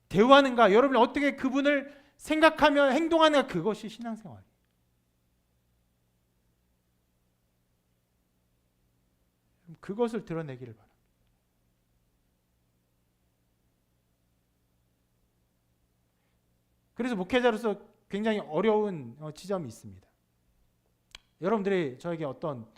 대우하는가, 여러분이 어떻게 그분을 생각하며 행동하는가, 그것이 신앙생활이에요. 그것을 드러내기를 바랍니다. 그래서 목회자로서 굉장히 어려운 지점이 있습니다. 여러분들이 저에게 어떤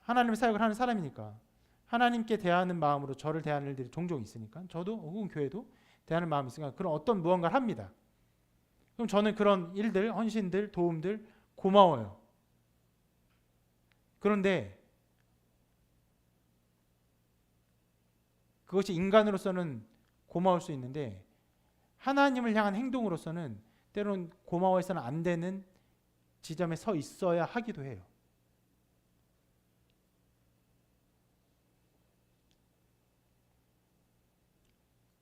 하나님의 사역을 하는 사람이니까 하나님께 대하는 마음으로 저를 대하는 일들이 종종 있으니까 저도 혹은 교회도 대하는 마음이 있으니까 그런 어떤 무언가를 합니다. 그럼 저는 그런 일들, 헌신들, 도움들 고마워요. 그런데 그것이 인간으로서는 고마울 수 있는데 하나님을 향한 행동으로서는 때로는 고마워해서는 안 되는 지점에 서 있어야 하기도 해요.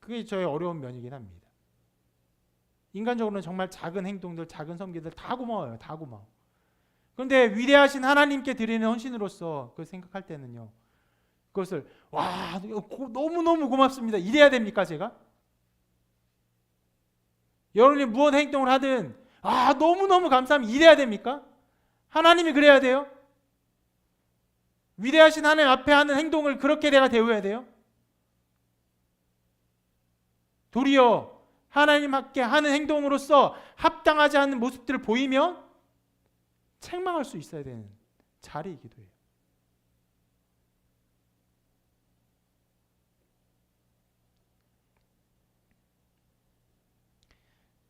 그게 저의 어려운 면이긴 합니다. 인간적으로는 정말 작은 행동들, 작은 섬기들 다 고마워요. 다 고마워. 그런데 위대하신 하나님께 드리는 헌신으로서 그걸 생각할 때는요, 그것을 너무너무 고맙습니다, 이래야 됩니까 제가? 여러분이 무엇 행동을 하든 너무너무 감사합니다, 이래야 됩니까? 하나님이 그래야 돼요? 위대하신 하나님 앞에 하는 행동을 그렇게 내가 대우해야 돼요? 도리어 하나님 앞에 하는 행동으로서 합당하지 않는 모습들을 보이면 책망할 수 있어야 되는 자리이기도 해요.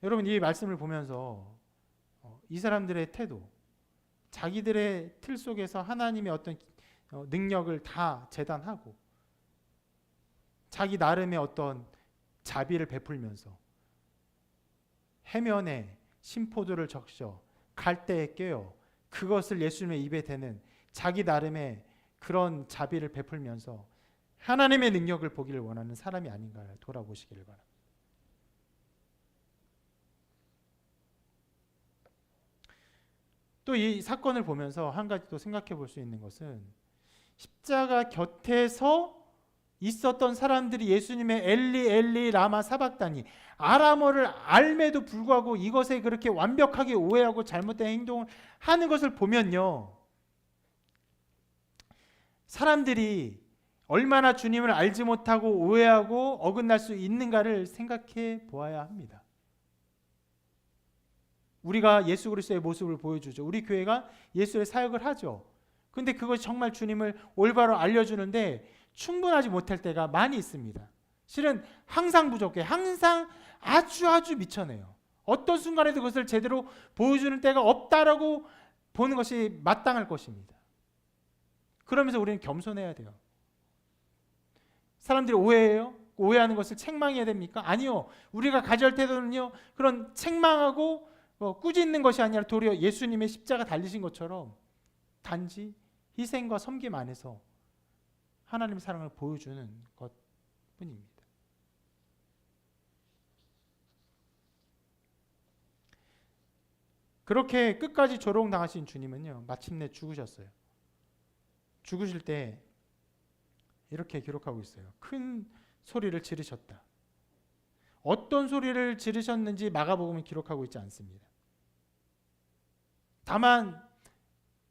여러분, 이 말씀을 보면서 이 사람들의 태도, 자기들의 틀 속에서 하나님의 어떤 능력을 다 재단하고 자기 나름의 어떤 자비를 베풀면서 해면에 심포도를 적셔 갈대에 꿰어 그것을 예수님의 입에 대는 자기 나름의 그런 자비를 베풀면서 하나님의 능력을 보기를 원하는 사람이 아닌가 돌아보시기를 바랍니다. 또 이 사건을 보면서 한 가지 또 생각해 볼 수 있는 것은 십자가 곁에서 있었던 사람들이 예수님의 엘리 엘리 라마 사박다니 아람어를 알매도 불구하고 이것에 그렇게 완벽하게 오해하고 잘못된 행동을 하는 것을 보면요, 사람들이 얼마나 주님을 알지 못하고 오해하고 어긋날 수 있는가를 생각해 보아야 합니다. 우리가 예수 그리스도의 모습을 보여주죠. 우리 교회가 예수의 사역을 하죠. 근데 그것이 정말 주님을 올바로 알려주는데 충분하지 못할 때가 많이 있습니다. 실은 항상 부족해. 항상 아주 미쳐내요. 어떤 순간에도 그것을 제대로 보여주는 때가 없다라고 보는 것이 마땅할 것입니다. 그러면서 우리는 겸손해야 돼요. 사람들이 오해해요? 오해하는 것을 책망해야 됩니까? 아니요. 우리가 가져야 태도는요, 그런 책망하고 꾸짖는 것이 아니라 도리어 예수님의 십자가 달리신 것처럼 단지 희생과 섬김 안에서 하나님의 사랑을 보여주는 것뿐입니다. 그렇게 끝까지 조롱당하신 주님은요, 마침내 죽으셨어요. 죽으실 때 이렇게 기록하고 있어요. 큰 소리를 지르셨다. 어떤 소리를 지르셨는지 마가복음은 기록하고 있지 않습니다. 다만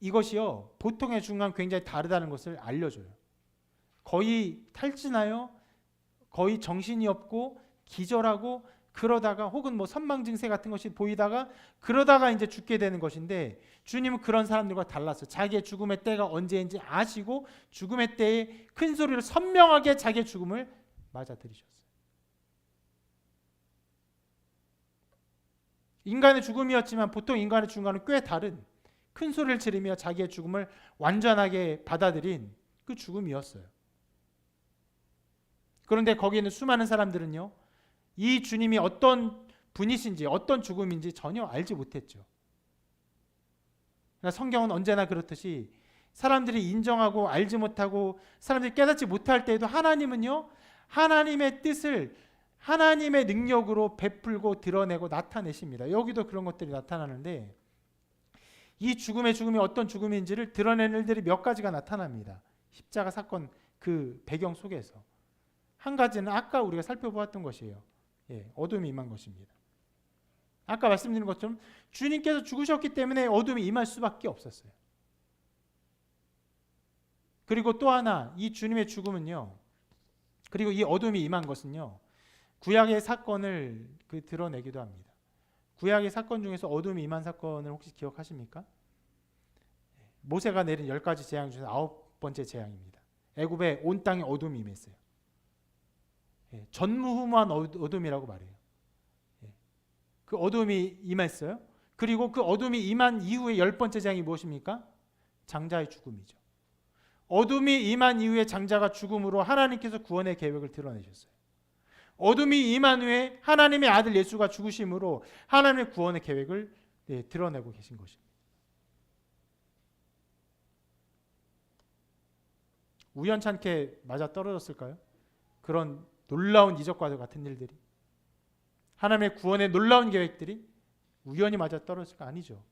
이것이요, 보통의 죽음과 굉장히 다르다는 것을 알려줘요. 거의 탈진하여 거의 정신이 없고 기절하고 그러다가 혹은 선망 증세 같은 것이 보이다가 그러다가 이제 죽게 되는 것인데, 주님은 그런 사람들과 달랐어요. 자기의 죽음의 때가 언제인지 아시고 죽음의 때에 큰 소리로 선명하게 자기의 죽음을 맞아들이셨어요. 인간의 죽음이었지만 보통 인간의 죽음과는 꽤 다른 큰 소리를 지르며 자기의 죽음을 완전하게 받아들인 그 죽음이었어요. 그런데 거기에 있는 수많은 사람들은요, 이 주님이 어떤 분이신지 어떤 죽음인지 전혀 알지 못했죠. 그러니까 성경은 언제나 그렇듯이 사람들이 인정하고 알지 못하고 사람들이 깨닫지 못할 때에도 하나님은요, 하나님의 뜻을 하나님의 능력으로 베풀고 드러내고 나타내십니다. 여기도 그런 것들이 나타나는데 이 죽음이 어떤 죽음인지를 드러내는 일들이 몇 가지가 나타납니다. 십자가 사건 그 배경 속에서. 한 가지는 아까 우리가 살펴보았던 것이에요. 어둠이 임한 것입니다. 아까 말씀드린 것처럼 주님께서 죽으셨기 때문에 어둠이 임할 수밖에 없었어요. 그리고 또 하나, 이 주님의 죽음은요, 그리고 이 어둠이 임한 것은요, 구약의 사건을 드러내기도 합니다. 구약의 사건 중에서 어둠이 임한 사건을 혹시 기억하십니까? 모세가 내린 10가지 재앙 중에서 9번째 재앙입니다. 애굽에 온 땅에 어둠이 임했어요. 전무후무한 어둠이라고 말해요. 그 어둠이 임했어요. 그리고 그 어둠이 임한 이후에 10번째 재앙이 무엇입니까? 장자의 죽음이죠. 어둠이 임한 이후에 장자가 죽음으로 하나님께서 구원의 계획을 드러내셨어요. 어둠이 임한 후에 하나님의 아들 예수가 죽으심으로 하나님의 구원의 계획을 드러내고 계신 것입니다. 우연찮게 맞아 떨어졌을까요? 그런 놀라운 이적과 같은 일들이, 하나님의 구원의 놀라운 계획들이 우연히 맞아 떨어질까? 아니죠.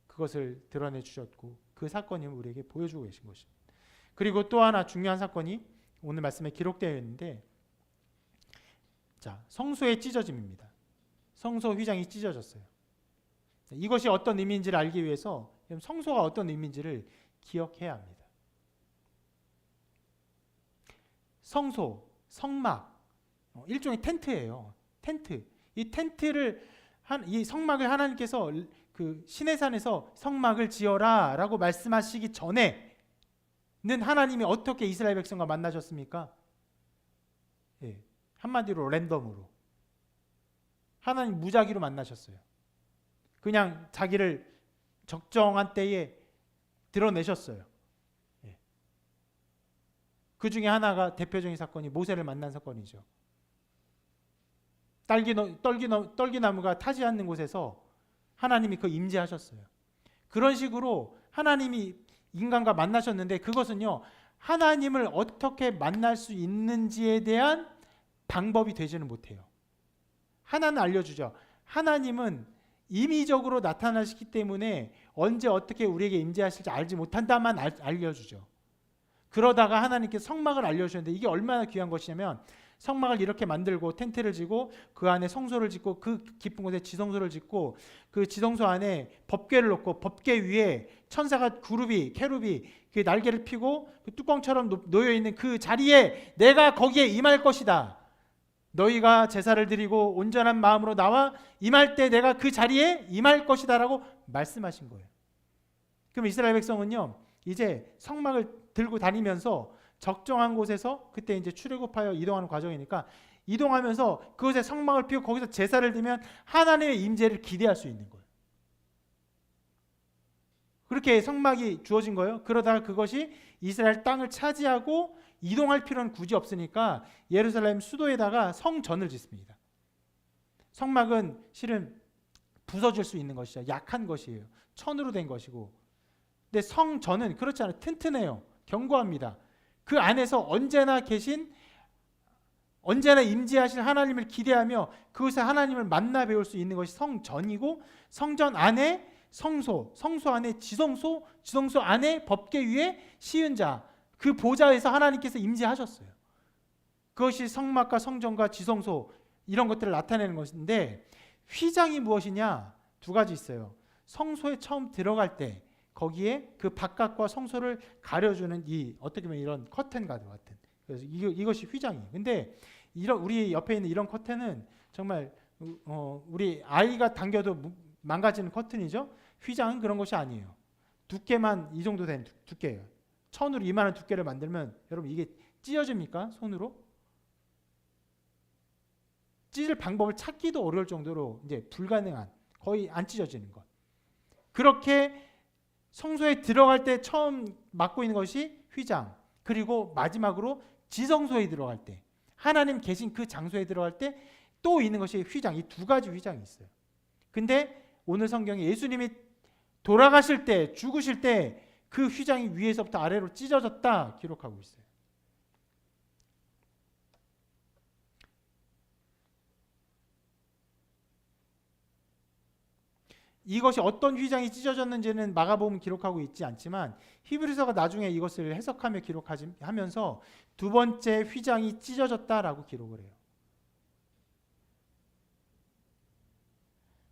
그것을 드러내 주셨고 그 사건이 우리에게 보여주고 계신 것입니다. 그리고 또 하나 중요한 사건이 오늘 말씀에 기록되어 있는데, 자, 성소의 찢어짐입니다. 성소 휘장이 찢어졌어요. 이것이 어떤 의미인지를 알기 위해서 성소가 어떤 의미인지를 기억해야 합니다. 성소, 성막, 일종의 텐트예요. 텐트. 이 텐트를 이 성막을 하나님께서 그 시내산에서 성막을 지어라라고 말씀하시기 전에는 하나님이 어떻게 이스라엘 백성과 만나셨습니까? 한마디로 랜덤으로 하나님 무작위로 만나셨어요. 그냥 자기를 적정한 때에 드러내셨어요. 그 중에 하나가 대표적인 사건이 모세를 만난 사건이죠. 떨기나무가 타지 않는 곳에서 하나님이 그 임재하셨어요. 그런 식으로 하나님이 인간과 만나셨는데, 그것은요, 하나님을 어떻게 만날 수 있는지에 대한 방법이 되지는 못해요. 하나는 알려주죠. 하나님은 임의적으로 나타나시기 때문에 언제 어떻게 우리에게 임재하실지 알지 못한다만 알려주죠. 그러다가 하나님께서 성막을 알려주셨는데, 이게 얼마나 귀한 것이냐면, 성막을 이렇게 만들고 텐트를 지고 그 안에 성소를 짓고 그 깊은 곳에 지성소를 짓고 그 지성소 안에 법궤를 놓고 법궤 위에 천사가 케룹이 그 날개를 펴고 그 뚜껑처럼 놓여 있는 그 자리에 내가 거기에 임할 것이다. 너희가 제사를 드리고 온전한 마음으로 나와 임할 때 내가 그 자리에 임할 것이다라고 말씀하신 거예요. 그럼 이스라엘 백성은요, 이제 성막을 들고 다니면서 적정한 곳에서, 그때 이제 출애굽하여 이동하는 과정이니까 이동하면서 그곳에 성막을 피우고 거기서 제사를 드리면 하나님의 임재를 기대할 수 있는 거예요. 그렇게 성막이 주어진 거예요. 그러다가 그것이 이스라엘 땅을 차지하고 이동할 필요는 굳이 없으니까 예루살렘 수도에다가 성전을 짓습니다. 성막은 실은 부서질 수 있는 것이죠. 약한 것이에요. 천으로 된 것이고. 근데 성전은 그렇지 않아요. 튼튼해요. 견고합니다. 그 안에서 언제나 임재하실 하나님을 기대하며 그곳에 하나님을 만나 배울 수 있는 것이 성전이고, 성전 안에 성소 안에 지성소 안에 법궤 위에 시은자, 그 보좌에서 하나님께서 임재하셨어요. 그것이 성막과 성전과 지성소 이런 것들을 나타내는 것인데, 휘장이 무엇이냐? 두 가지 있어요. 성소에 처음 들어갈 때 거기에 그 바깥과 성소를 가려주는 어떻게 보면 이런 커튼과 같은, 그래서 이것이 휘장이에요. 근데 우리 옆에 있는 이런 커튼은 정말 우리 아이가 당겨도 망가지는 커튼이죠. 휘장은 그런 것이 아니에요. 두께만 이 정도 된 두께예요. 천으로 이만한 두께를 만들면 여러분 이게 찢어집니까? 손으로? 찢을 방법을 찾기도 어려울 정도로 이제 불가능한, 거의 안 찢어지는 것. 그렇게 성소에 들어갈 때 처음 맡고 있는 것이 휘장, 그리고 마지막으로 지성소에 들어갈 때, 하나님 계신 그 장소에 들어갈 때 또 있는 것이 휘장, 이 두 가지 휘장이 있어요. 근데 오늘 성경에 예수님이 돌아가실 때, 죽으실 때 그 휘장이 위에서부터 아래로 찢어졌다 기록하고 있어요. 이것이 어떤 휘장이 찢어졌는지는 마가복음 기록하고 있지 않지만 히브리서가 나중에 이것을 해석하며 기록하면서 두 번째 휘장이 찢어졌다라고 기록을 해요.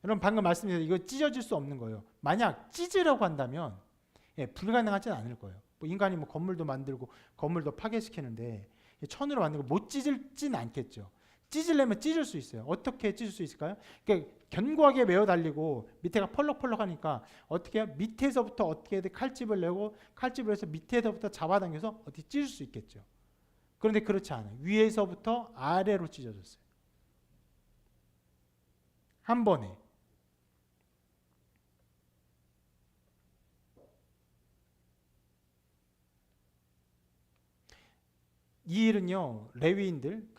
여러분 방금 말씀드린 이거 찢어질 수 없는 거예요. 만약 찢으려고 한다면 불가능하지는 않을 거예요. 인간이 건물도 만들고 건물도 파괴시키는데 천으로 만들고 못 찢을진 않겠죠. 찢으려면 찢을 수 있어요. 어떻게 찢을 수 있을까요? 그러니까 견고하게 매어 달리고 밑에가 펄럭펄럭하니까 어떻게 해요? 밑에서부터 어떻게든 칼집을 내고 칼집을 해서 밑에서부터 잡아당겨서 어떻게 찢을 수 있겠죠. 그런데 그렇지 않아요. 위에서부터 아래로 찢어졌어요. 한 번에. 이 일은요, 레위인들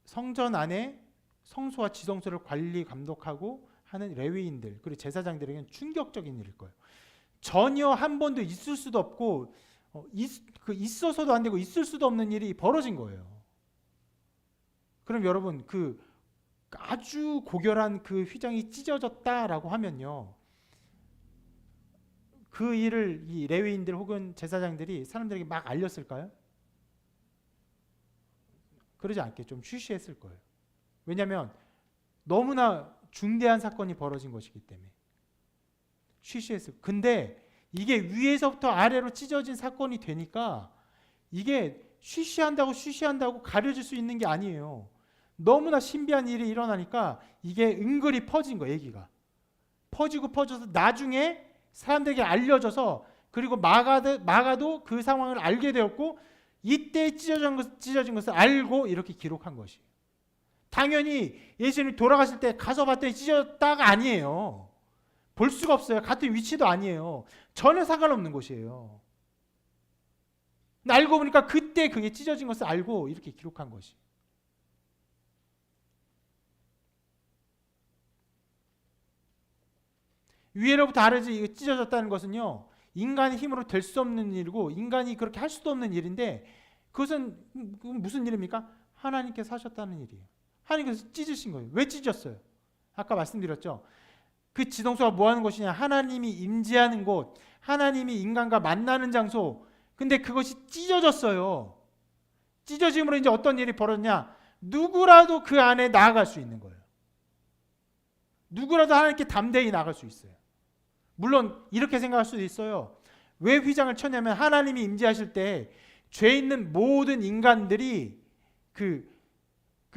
성전 안에 성소와 지성소를 관리 감독하고 하는 레위인들 그리고 제사장들에게는 충격적인 일일 거예요. 전혀 한 번도 있을 수도 없고 있어서도 안 되고 있을 수도 없는 일이 벌어진 거예요. 그럼 여러분 아주 고결한 그 휘장이 찢어졌다라고 하면요, 그 일을 이 레위인들 혹은 제사장들이 사람들에게 막 알렸을까요? 그러지 않게 좀 쉬쉬했을 거예요. 왜냐하면 너무나 중대한 사건이 벌어진 것이기 때문에 쉬쉬했을. 근데 이게 위에서부터 아래로 찢어진 사건이 되니까 이게 쉬쉬한다고 가려질 수 있는 게 아니에요. 너무나 신비한 일이 일어나니까 이게 은근히 퍼진 거예요. 얘기가 퍼져서 나중에 사람들에게 알려져서 그리고 마가도 그 상황을 알게 되었고 이때 찢어진 것을 알고 이렇게 기록한 것이에요. 당연히 예수님이 돌아가실 때 가서 봤더니 찢어졌다가 아니에요. 볼 수가 없어요. 같은 위치도 아니에요. 전혀 상관없는 것이에요. 알고 보니까 그때 그게 찢어진 것을 알고 이렇게 기록한 것이. 위에로부터 아래로 찢어졌다는 것은요, 인간의 힘으로 될 수 없는 일이고 인간이 그렇게 할 수도 없는 일인데 그것은 무슨 일입니까? 하나님께서 하셨다는 일이에요. 하나님께서 찢으신 거예요. 왜 찢었어요? 아까 말씀드렸죠. 그 지성소가 뭐 하는 곳이냐? 하나님이 임재하는 곳, 하나님이 인간과 만나는 장소. 근데 그것이 찢어졌어요. 찢어짐으로 이제 어떤 일이 벌어졌냐? 누구라도 그 안에 나아갈 수 있는 거예요. 누구라도 하나님께 담대히 나갈 수 있어요. 물론 이렇게 생각할 수도 있어요. 왜 휘장을 쳤냐면 하나님이 임재하실 때 죄 있는 모든 인간들이 그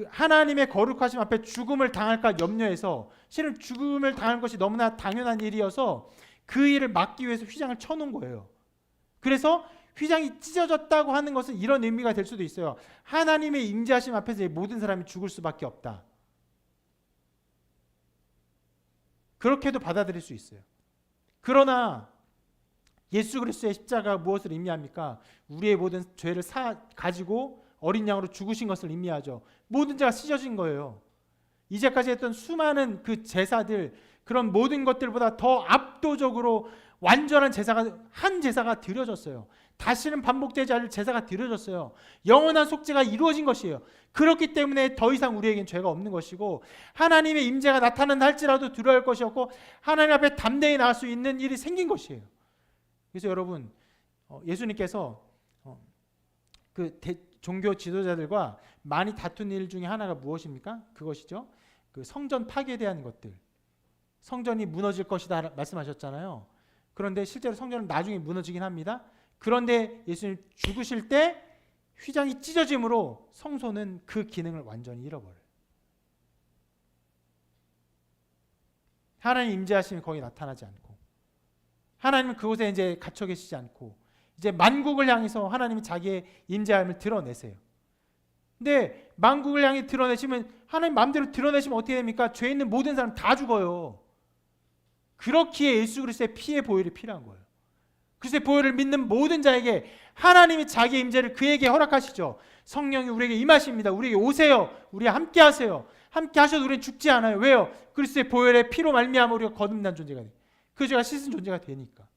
하나님의 거룩하심 앞에 죽음을 당할까 염려해서 실은 죽음을 당할 것이 너무나 당연한 일이어서 그 일을 막기 위해서 휘장을 쳐놓은 거예요. 그래서 휘장이 찢어졌다고 하는 것은 이런 의미가 될 수도 있어요. 하나님의 임재하심 앞에서 모든 사람이 죽을 수밖에 없다. 그렇게도 받아들일 수 있어요. 그러나 예수 그리스도의 십자가가 무엇을 의미합니까? 우리의 모든 죄를 가지고 어린 양으로 죽으신 것을 의미하죠. 모든 죄가 찢어진 거예요. 이제까지 했던 수많은 그 제사들, 그런 모든 것들보다 더 압도적으로 완전한 한 제사가 드려졌어요. 다시는 반복되지 않을 제사가 드려졌어요. 영원한 속죄가 이루어진 것이에요. 그렇기 때문에 더 이상 우리에겐 죄가 없는 것이고 하나님의 임재가 나타난다 할지라도 두려워할 것이 없고 하나님 앞에 담대히 나갈 수 있는 일이 생긴 것이에요. 그래서 여러분, 예수님께서 종교 지도자들과 많이 다툰 일 중에 하나가 무엇입니까? 그것이죠. 그 성전 파괴에 대한 것들. 성전이 무너질 것이다 말씀하셨잖아요. 그런데 실제로 성전은 나중에 무너지긴 합니다. 그런데 예수님 죽으실 때 휘장이 찢어짐으로 성소는 그 기능을 완전히 잃어버려요. 하나님 임재하심이 거기 나타나지 않고 하나님은 그곳에 이제 갇혀 계시지 않고 이제 만국을 향해서 하나님이 자기의 임재함을 드러내세요. 근데 만국을 향해 드러내시면 하나님 마음대로 드러내시면 어떻게 됩니까? 죄 있는 모든 사람 다 죽어요. 그렇기에 예수 그리스도의 피의 보혈이 필요한 거예요. 그리스도의 보혈을 믿는 모든 자에게 하나님이 자기의 임재를 그에게 허락하시죠. 성령이 우리에게 임하십니다. 우리에게 오세요. 우리와 함께 하세요. 함께 하셔도 우리는 죽지 않아요. 왜요? 그리스도의 보혈의 피로 말미암아 우리가 거듭난 존재가 돼. 그 죄가 씻은 존재가 되니까.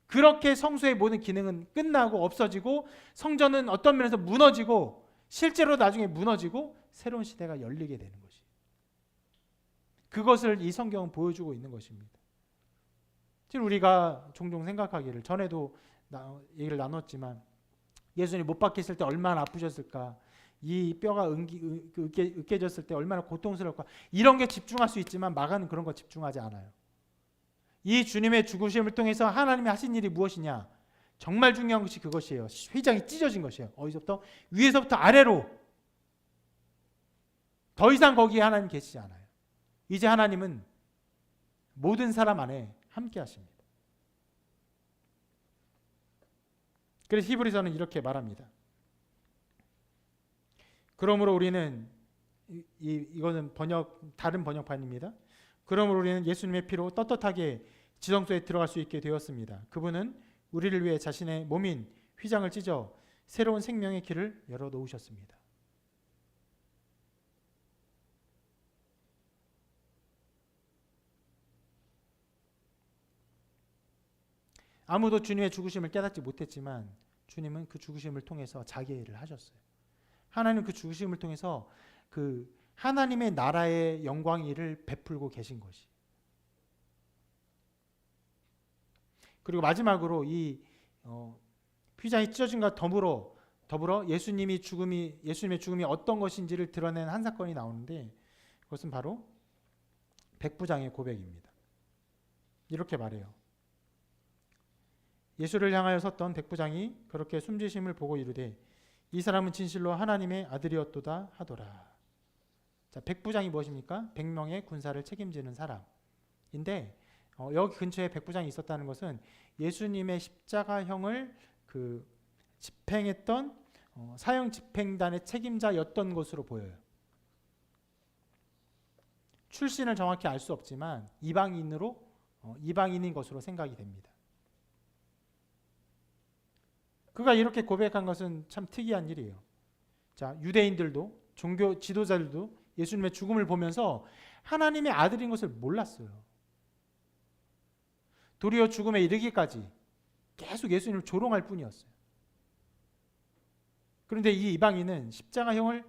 그렇게 성소의 모든 기능은 끝나고 없어지고 성전은 어떤 면에서 무너지고 실제로 나중에 무너지고 새로운 시대가 열리게 되는 것이. 그것을 이 성경은 보여주고 있는 것입니다. 지금 우리가 종종 생각하기를, 전에도 얘기를 나눴지만 예수님 못 박혔을 때 얼마나 아프셨을까, 이 뼈가 으깨졌을 때 얼마나 고통스러울까, 이런 게 집중할 수 있지만 마가는 그런 거 집중하지 않아요. 이 주님의 죽으심을 통해서 하나님이 하신 일이 무엇이냐, 정말 중요한 것이 그것이에요. 휘장이 찢어진 것이에요. 어디서부터? 위에서부터 아래로. 더 이상 거기에 하나님 계시지 않아요. 이제 하나님은 모든 사람 안에 함께 하십니다. 그래서 히브리서는 이렇게 말합니다. 그러므로 우리는, 이거는 다른 번역판입니다. 그러므로 우리는 예수님의 피로 떳떳하게 지성소에 들어갈 수 있게 되었습니다. 그분은 우리를 위해 자신의 몸인 휘장을 찢어 새로운 생명의 길을 열어놓으셨습니다. 아무도 주님의 죽으심을 깨닫지 못했지만 주님은 그 죽으심을 통해서 자기의 일을 하셨어요. 하나님은 그 죽으심을 통해서 그 하나님의 나라의 영광을 베풀고 계신 것이. 그리고 마지막으로 이 휘장이 찢어진과 더불어 예수님의 죽음이 어떤 것인지를 드러낸 한 사건이 나오는데, 그것은 바로 백부장의 고백입니다. 이렇게 말해요. 예수를 향하여 섰던 백부장이 그렇게 숨지심을 보고 이르되 이 사람은 진실로 하나님의 아들이었도다 하더라. 자, 백부장이 무엇입니까? 100명의 군사를 책임지는 사람인데, 여기 근처에 백부장이 있었다는 것은 예수님의 십자가형을 집행했던 사형 집행단의 책임자였던 것으로 보여요. 출신을 정확히 알 수 없지만 이방인인 것으로 생각이 됩니다. 그가 이렇게 고백한 것은 참 특이한 일이에요. 자, 유대인들도 종교 지도자들도 예수님의 죽음을 보면서 하나님의 아들인 것을 몰랐어요. 도리어 죽음에 이르기까지 계속 예수님을 조롱할 뿐이었어요. 그런데 이 이방인은 십자가형을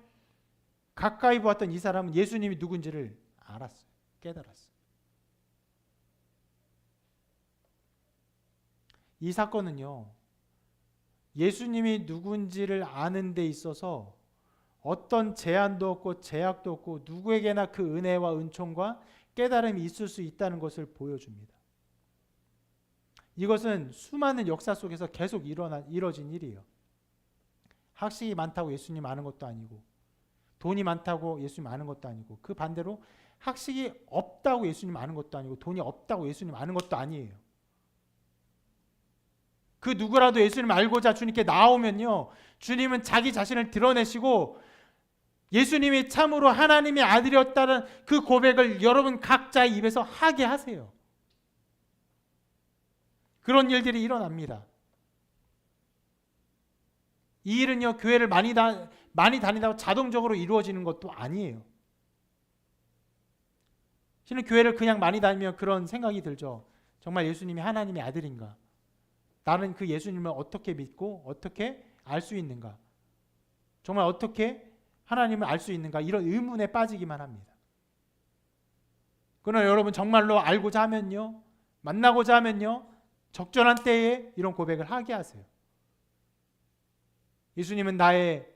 가까이 보았던 이 사람은 예수님이 누군지를 알았어요. 깨달았어요. 이 사건은요, 예수님이 누군지를 아는 데 있어서 어떤 제한도 없고 제약도 없고 누구에게나 그 은혜와 은총과 깨달음이 있을 수 있다는 것을 보여줍니다. 이것은 수많은 역사 속에서 계속 이뤄진 일이에요. 학식이 많다고 예수님 아는 것도 아니고, 돈이 많다고 예수님 아는 것도 아니고, 그 반대로 학식이 없다고 예수님 아는 것도 아니고, 돈이 없다고 예수님 아는 것도 아니에요. 그 누구라도 예수님 알고자 주님께 나오면요, 주님은 자기 자신을 드러내시고 예수님이 참으로 하나님의 아들이었다는 그 고백을 여러분 각자의 입에서 하게 하세요. 그런 일들이 일어납니다. 이 일은요, 교회를 많이 다닌다고 자동적으로 이루어지는 것도 아니에요. 실은 교회를 그냥 많이 다니면 그런 생각이 들죠. 정말 예수님이 하나님의 아들인가? 나는 그 예수님을 어떻게 믿고 어떻게 알 수 있는가? 정말 어떻게 하나님을 알 수 있는가? 이런 의문에 빠지기만 합니다. 그러나 여러분 정말로 알고자 하면요, 만나고자 하면요, 적절한 때에 이런 고백을 하게 하세요. 예수님은 나의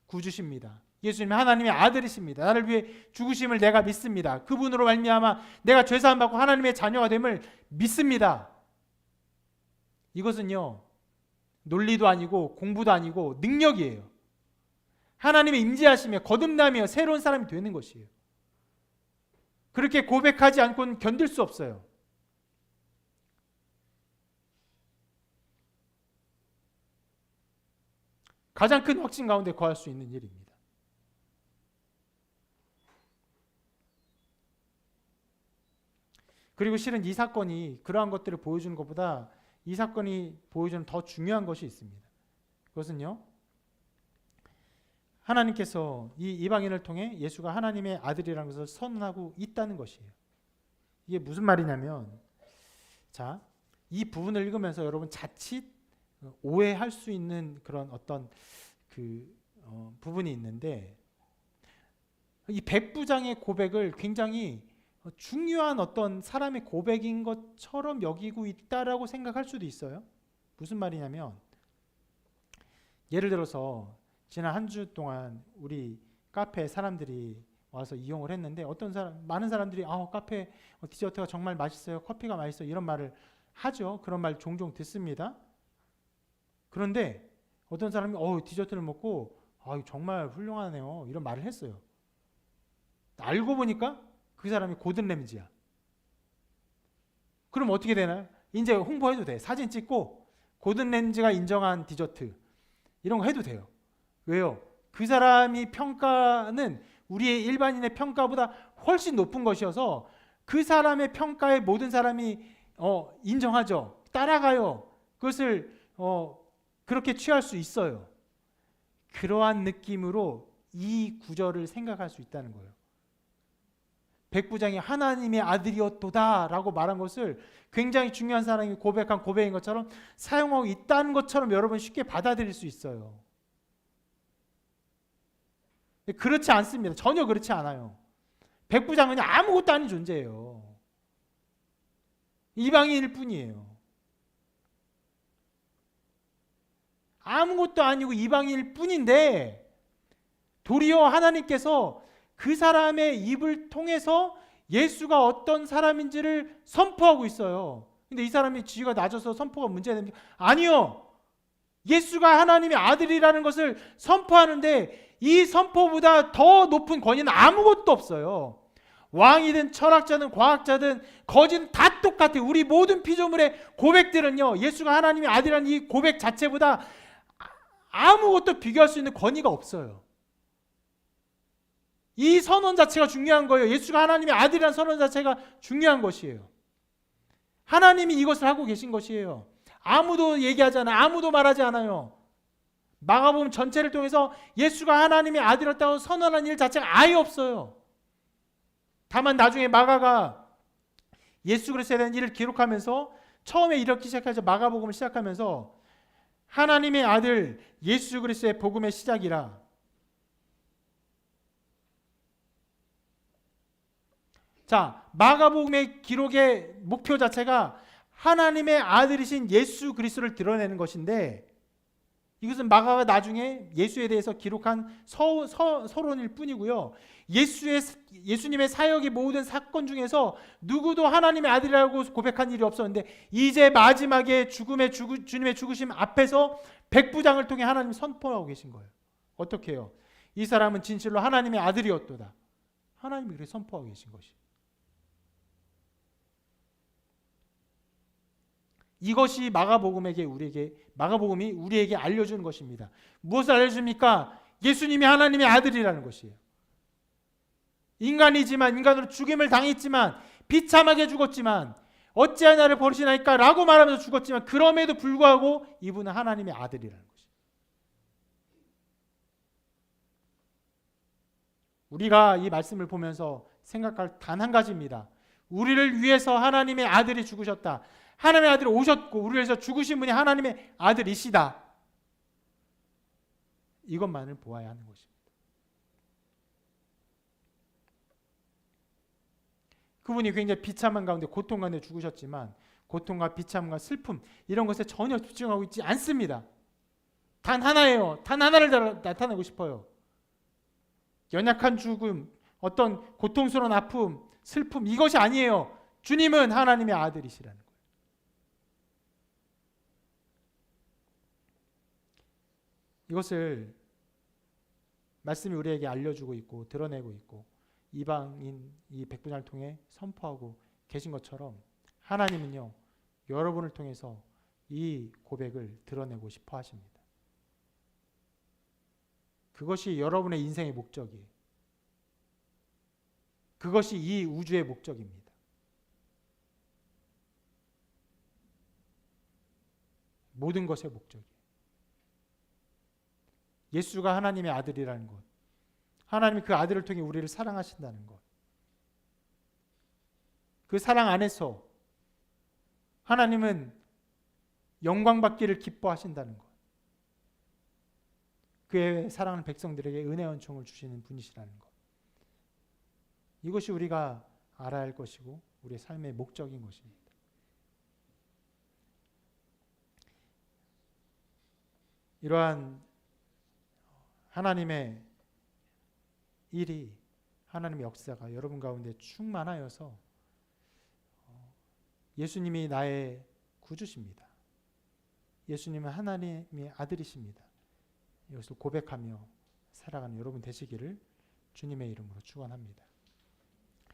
구주십니다. 예수님은 하나님의 아들이십니다. 나를 위해 죽으심을 내가 믿습니다. 그분으로 말미암아 내가 죄사함 받고 하나님의 자녀가 됨을 믿습니다. 이것은요, 논리도 아니고 공부도 아니고 능력이에요. 하나님의 임재하시며 거듭나며 새로운 사람이 되는 것이에요. 그렇게 고백하지 않고는 견딜 수 없어요. 가장 큰 확신 가운데 거할 수 있는 일입니다. 그리고 실은 이 사건이 그러한 것들을 보여주는 것보다 이 사건이 보여주는 더 중요한 것이 있습니다. 그것은요, 하나님께서 이 이방인을 통해 예수가 하나님의 아들이라는 것을 선언하고 있다는 것이에요. 이게 무슨 말이냐면, 자, 이 부분을 읽으면서 여러분 자칫 오해할 수 있는 그런 어떤 부분이 있는데, 이 백부장의 고백을 굉장히 중요한 어떤 사람의 고백인 것처럼 여기고 있다라고 생각할 수도 있어요. 무슨 말이냐면, 예를 들어서 지난 한 주 동안 우리 카페에 사람들이 와서 이용을 했는데, 많은 사람들이 카페 디저트가 정말 맛있어요, 커피가 맛있어요, 이런 말을 하죠. 그런 말 종종 듣습니다. 그런데 어떤 사람이 디저트를 먹고 정말 훌륭하네요, 이런 말을 했어요. 알고 보니까 그 사람이 고든 램지야. 그럼 어떻게 되나요? 이제 홍보해도 돼. 사진 찍고 고든 램지가 인정한 디저트 이런 거 해도 돼요. 왜요? 그 사람이 평가는 우리의 일반인의 평가보다 훨씬 높은 것이어서 그 사람의 평가에 모든 사람이 인정하죠. 따라가요. 그것을 그렇게 취할 수 있어요. 그러한 느낌으로 이 구절을 생각할 수 있다는 거예요. 백부장이 하나님의 아들이었도다 라고 말한 것을 굉장히 중요한 사람이 고백한 고백인 것처럼 사용하고 있다는 것처럼 여러분 쉽게 받아들일 수 있어요. 그렇지 않습니다. 전혀 그렇지 않아요. 백부장은 아무것도 아닌 존재예요. 이방인일 뿐이에요. 아무것도 아니고 이방인일 뿐인데 도리어 하나님께서 그 사람의 입을 통해서 예수가 어떤 사람인지를 선포하고 있어요. 근데 이 사람이 지위가 낮아서 선포가 문제됩니까? 아니요. 예수가 하나님의 아들이라는 것을 선포하는데 이 선포보다 더 높은 권위는 아무것도 없어요. 왕이든 철학자든 과학자든 거짓은 다 똑같아요. 우리 모든 피조물의 고백들은요, 예수가 하나님의 아들이라는 이 고백 자체보다 아무것도 비교할 수 있는 권위가 없어요. 이 선언 자체가 중요한 거예요. 예수가 하나님의 아들이라는 선언 자체가 중요한 것이에요. 하나님이 이것을 하고 계신 것이에요. 아무도 얘기하지 않아요. 아무도 말하지 않아요. 마가복음 전체를 통해서 예수가 하나님의 아들이었다고 선언한 일 자체가 아예 없어요. 다만 나중에 마가가 예수 그리스도에 대한 일을 기록하면서 처음에 이렇게 시작하죠. 마가복음을 시작하면서 하나님의 아들 예수 그리스도의 복음의 시작이라. 자, 마가복음의 기록의 목표 자체가 하나님의 아들이신 예수 그리스도를 드러내는 것인데, 이것은 마가가 나중에 예수에 대해서 기록한 서론일 뿐이고요. 예수님의 사역의 모든 사건 중에서 누구도 하나님의 아들이라고 고백한 일이 없었는데, 이제 마지막에 주님의 죽으심 앞에서 백부장을 통해 하나님이 선포하고 계신 거예요. 어떻게 해요? 이 사람은 진실로 하나님의 아들이었도다. 하나님이 그렇게 선포하고 계신 것이. 이것이 마가복음이 우리에게 알려주는 것입니다. 무엇을 알려줍니까? 예수님이 하나님의 아들이라는 것이에요. 인간이지만, 인간으로 죽임을 당했지만, 비참하게 죽었지만, 어찌하여 나를 버리시나이까 라고 말하면서 죽었지만, 그럼에도 불구하고 이분은 하나님의 아들이라는 것이에요. 우리가 이 말씀을 보면서 생각할 단 한 가지입니다. 우리를 위해서 하나님의 아들이 죽으셨다. 하나님의 아들이 오셨고 우리를 위해서 죽으신 분이 하나님의 아들이시다. 이것만을 보아야 하는 것입니다. 그분이 굉장히 비참한 가운데 고통 가운데 죽으셨지만 고통과 비참과 슬픔 이런 것에 전혀 집중하고 있지 않습니다. 단 하나예요. 단 하나를 나타내고 싶어요. 연약한 죽음, 어떤 고통스러운 아픔, 슬픔 이것이 아니에요. 주님은 하나님의 아들이시라는 거예요. 이것을 말씀이 우리에게 알려주고 있고 드러내고 있고 이방인 이 백부장을 통해 선포하고 계신 것처럼 하나님은요, 여러분을 통해서 이 고백을 드러내고 싶어 하십니다. 그것이 여러분의 인생의 목적이에요. 그것이 이 우주의 목적입니다. 모든 것의 목적이에요. 예수가 하나님의 아들이라는 것, 하나님이 그 아들을 통해 우리를 사랑하신다는 것, 그 사랑 안에서 하나님은 영광 받기를 기뻐하신다는 것, 그의 사랑하는 백성들에게 은혜 은총을 주시는 분이시라는 것, 이것이 우리가 알아야 할 것이고 우리의 삶의 목적인 것입니다. 이러한 하나님의 일이, 하나님의 역사가 여러분 가운데 충만하여서 예수님이 나의 구주십니다. 예수님은 하나님의 아들이십니다. 이것을 고백하며 살아가는 여러분 되시기를 주님의 이름으로 축원합니다.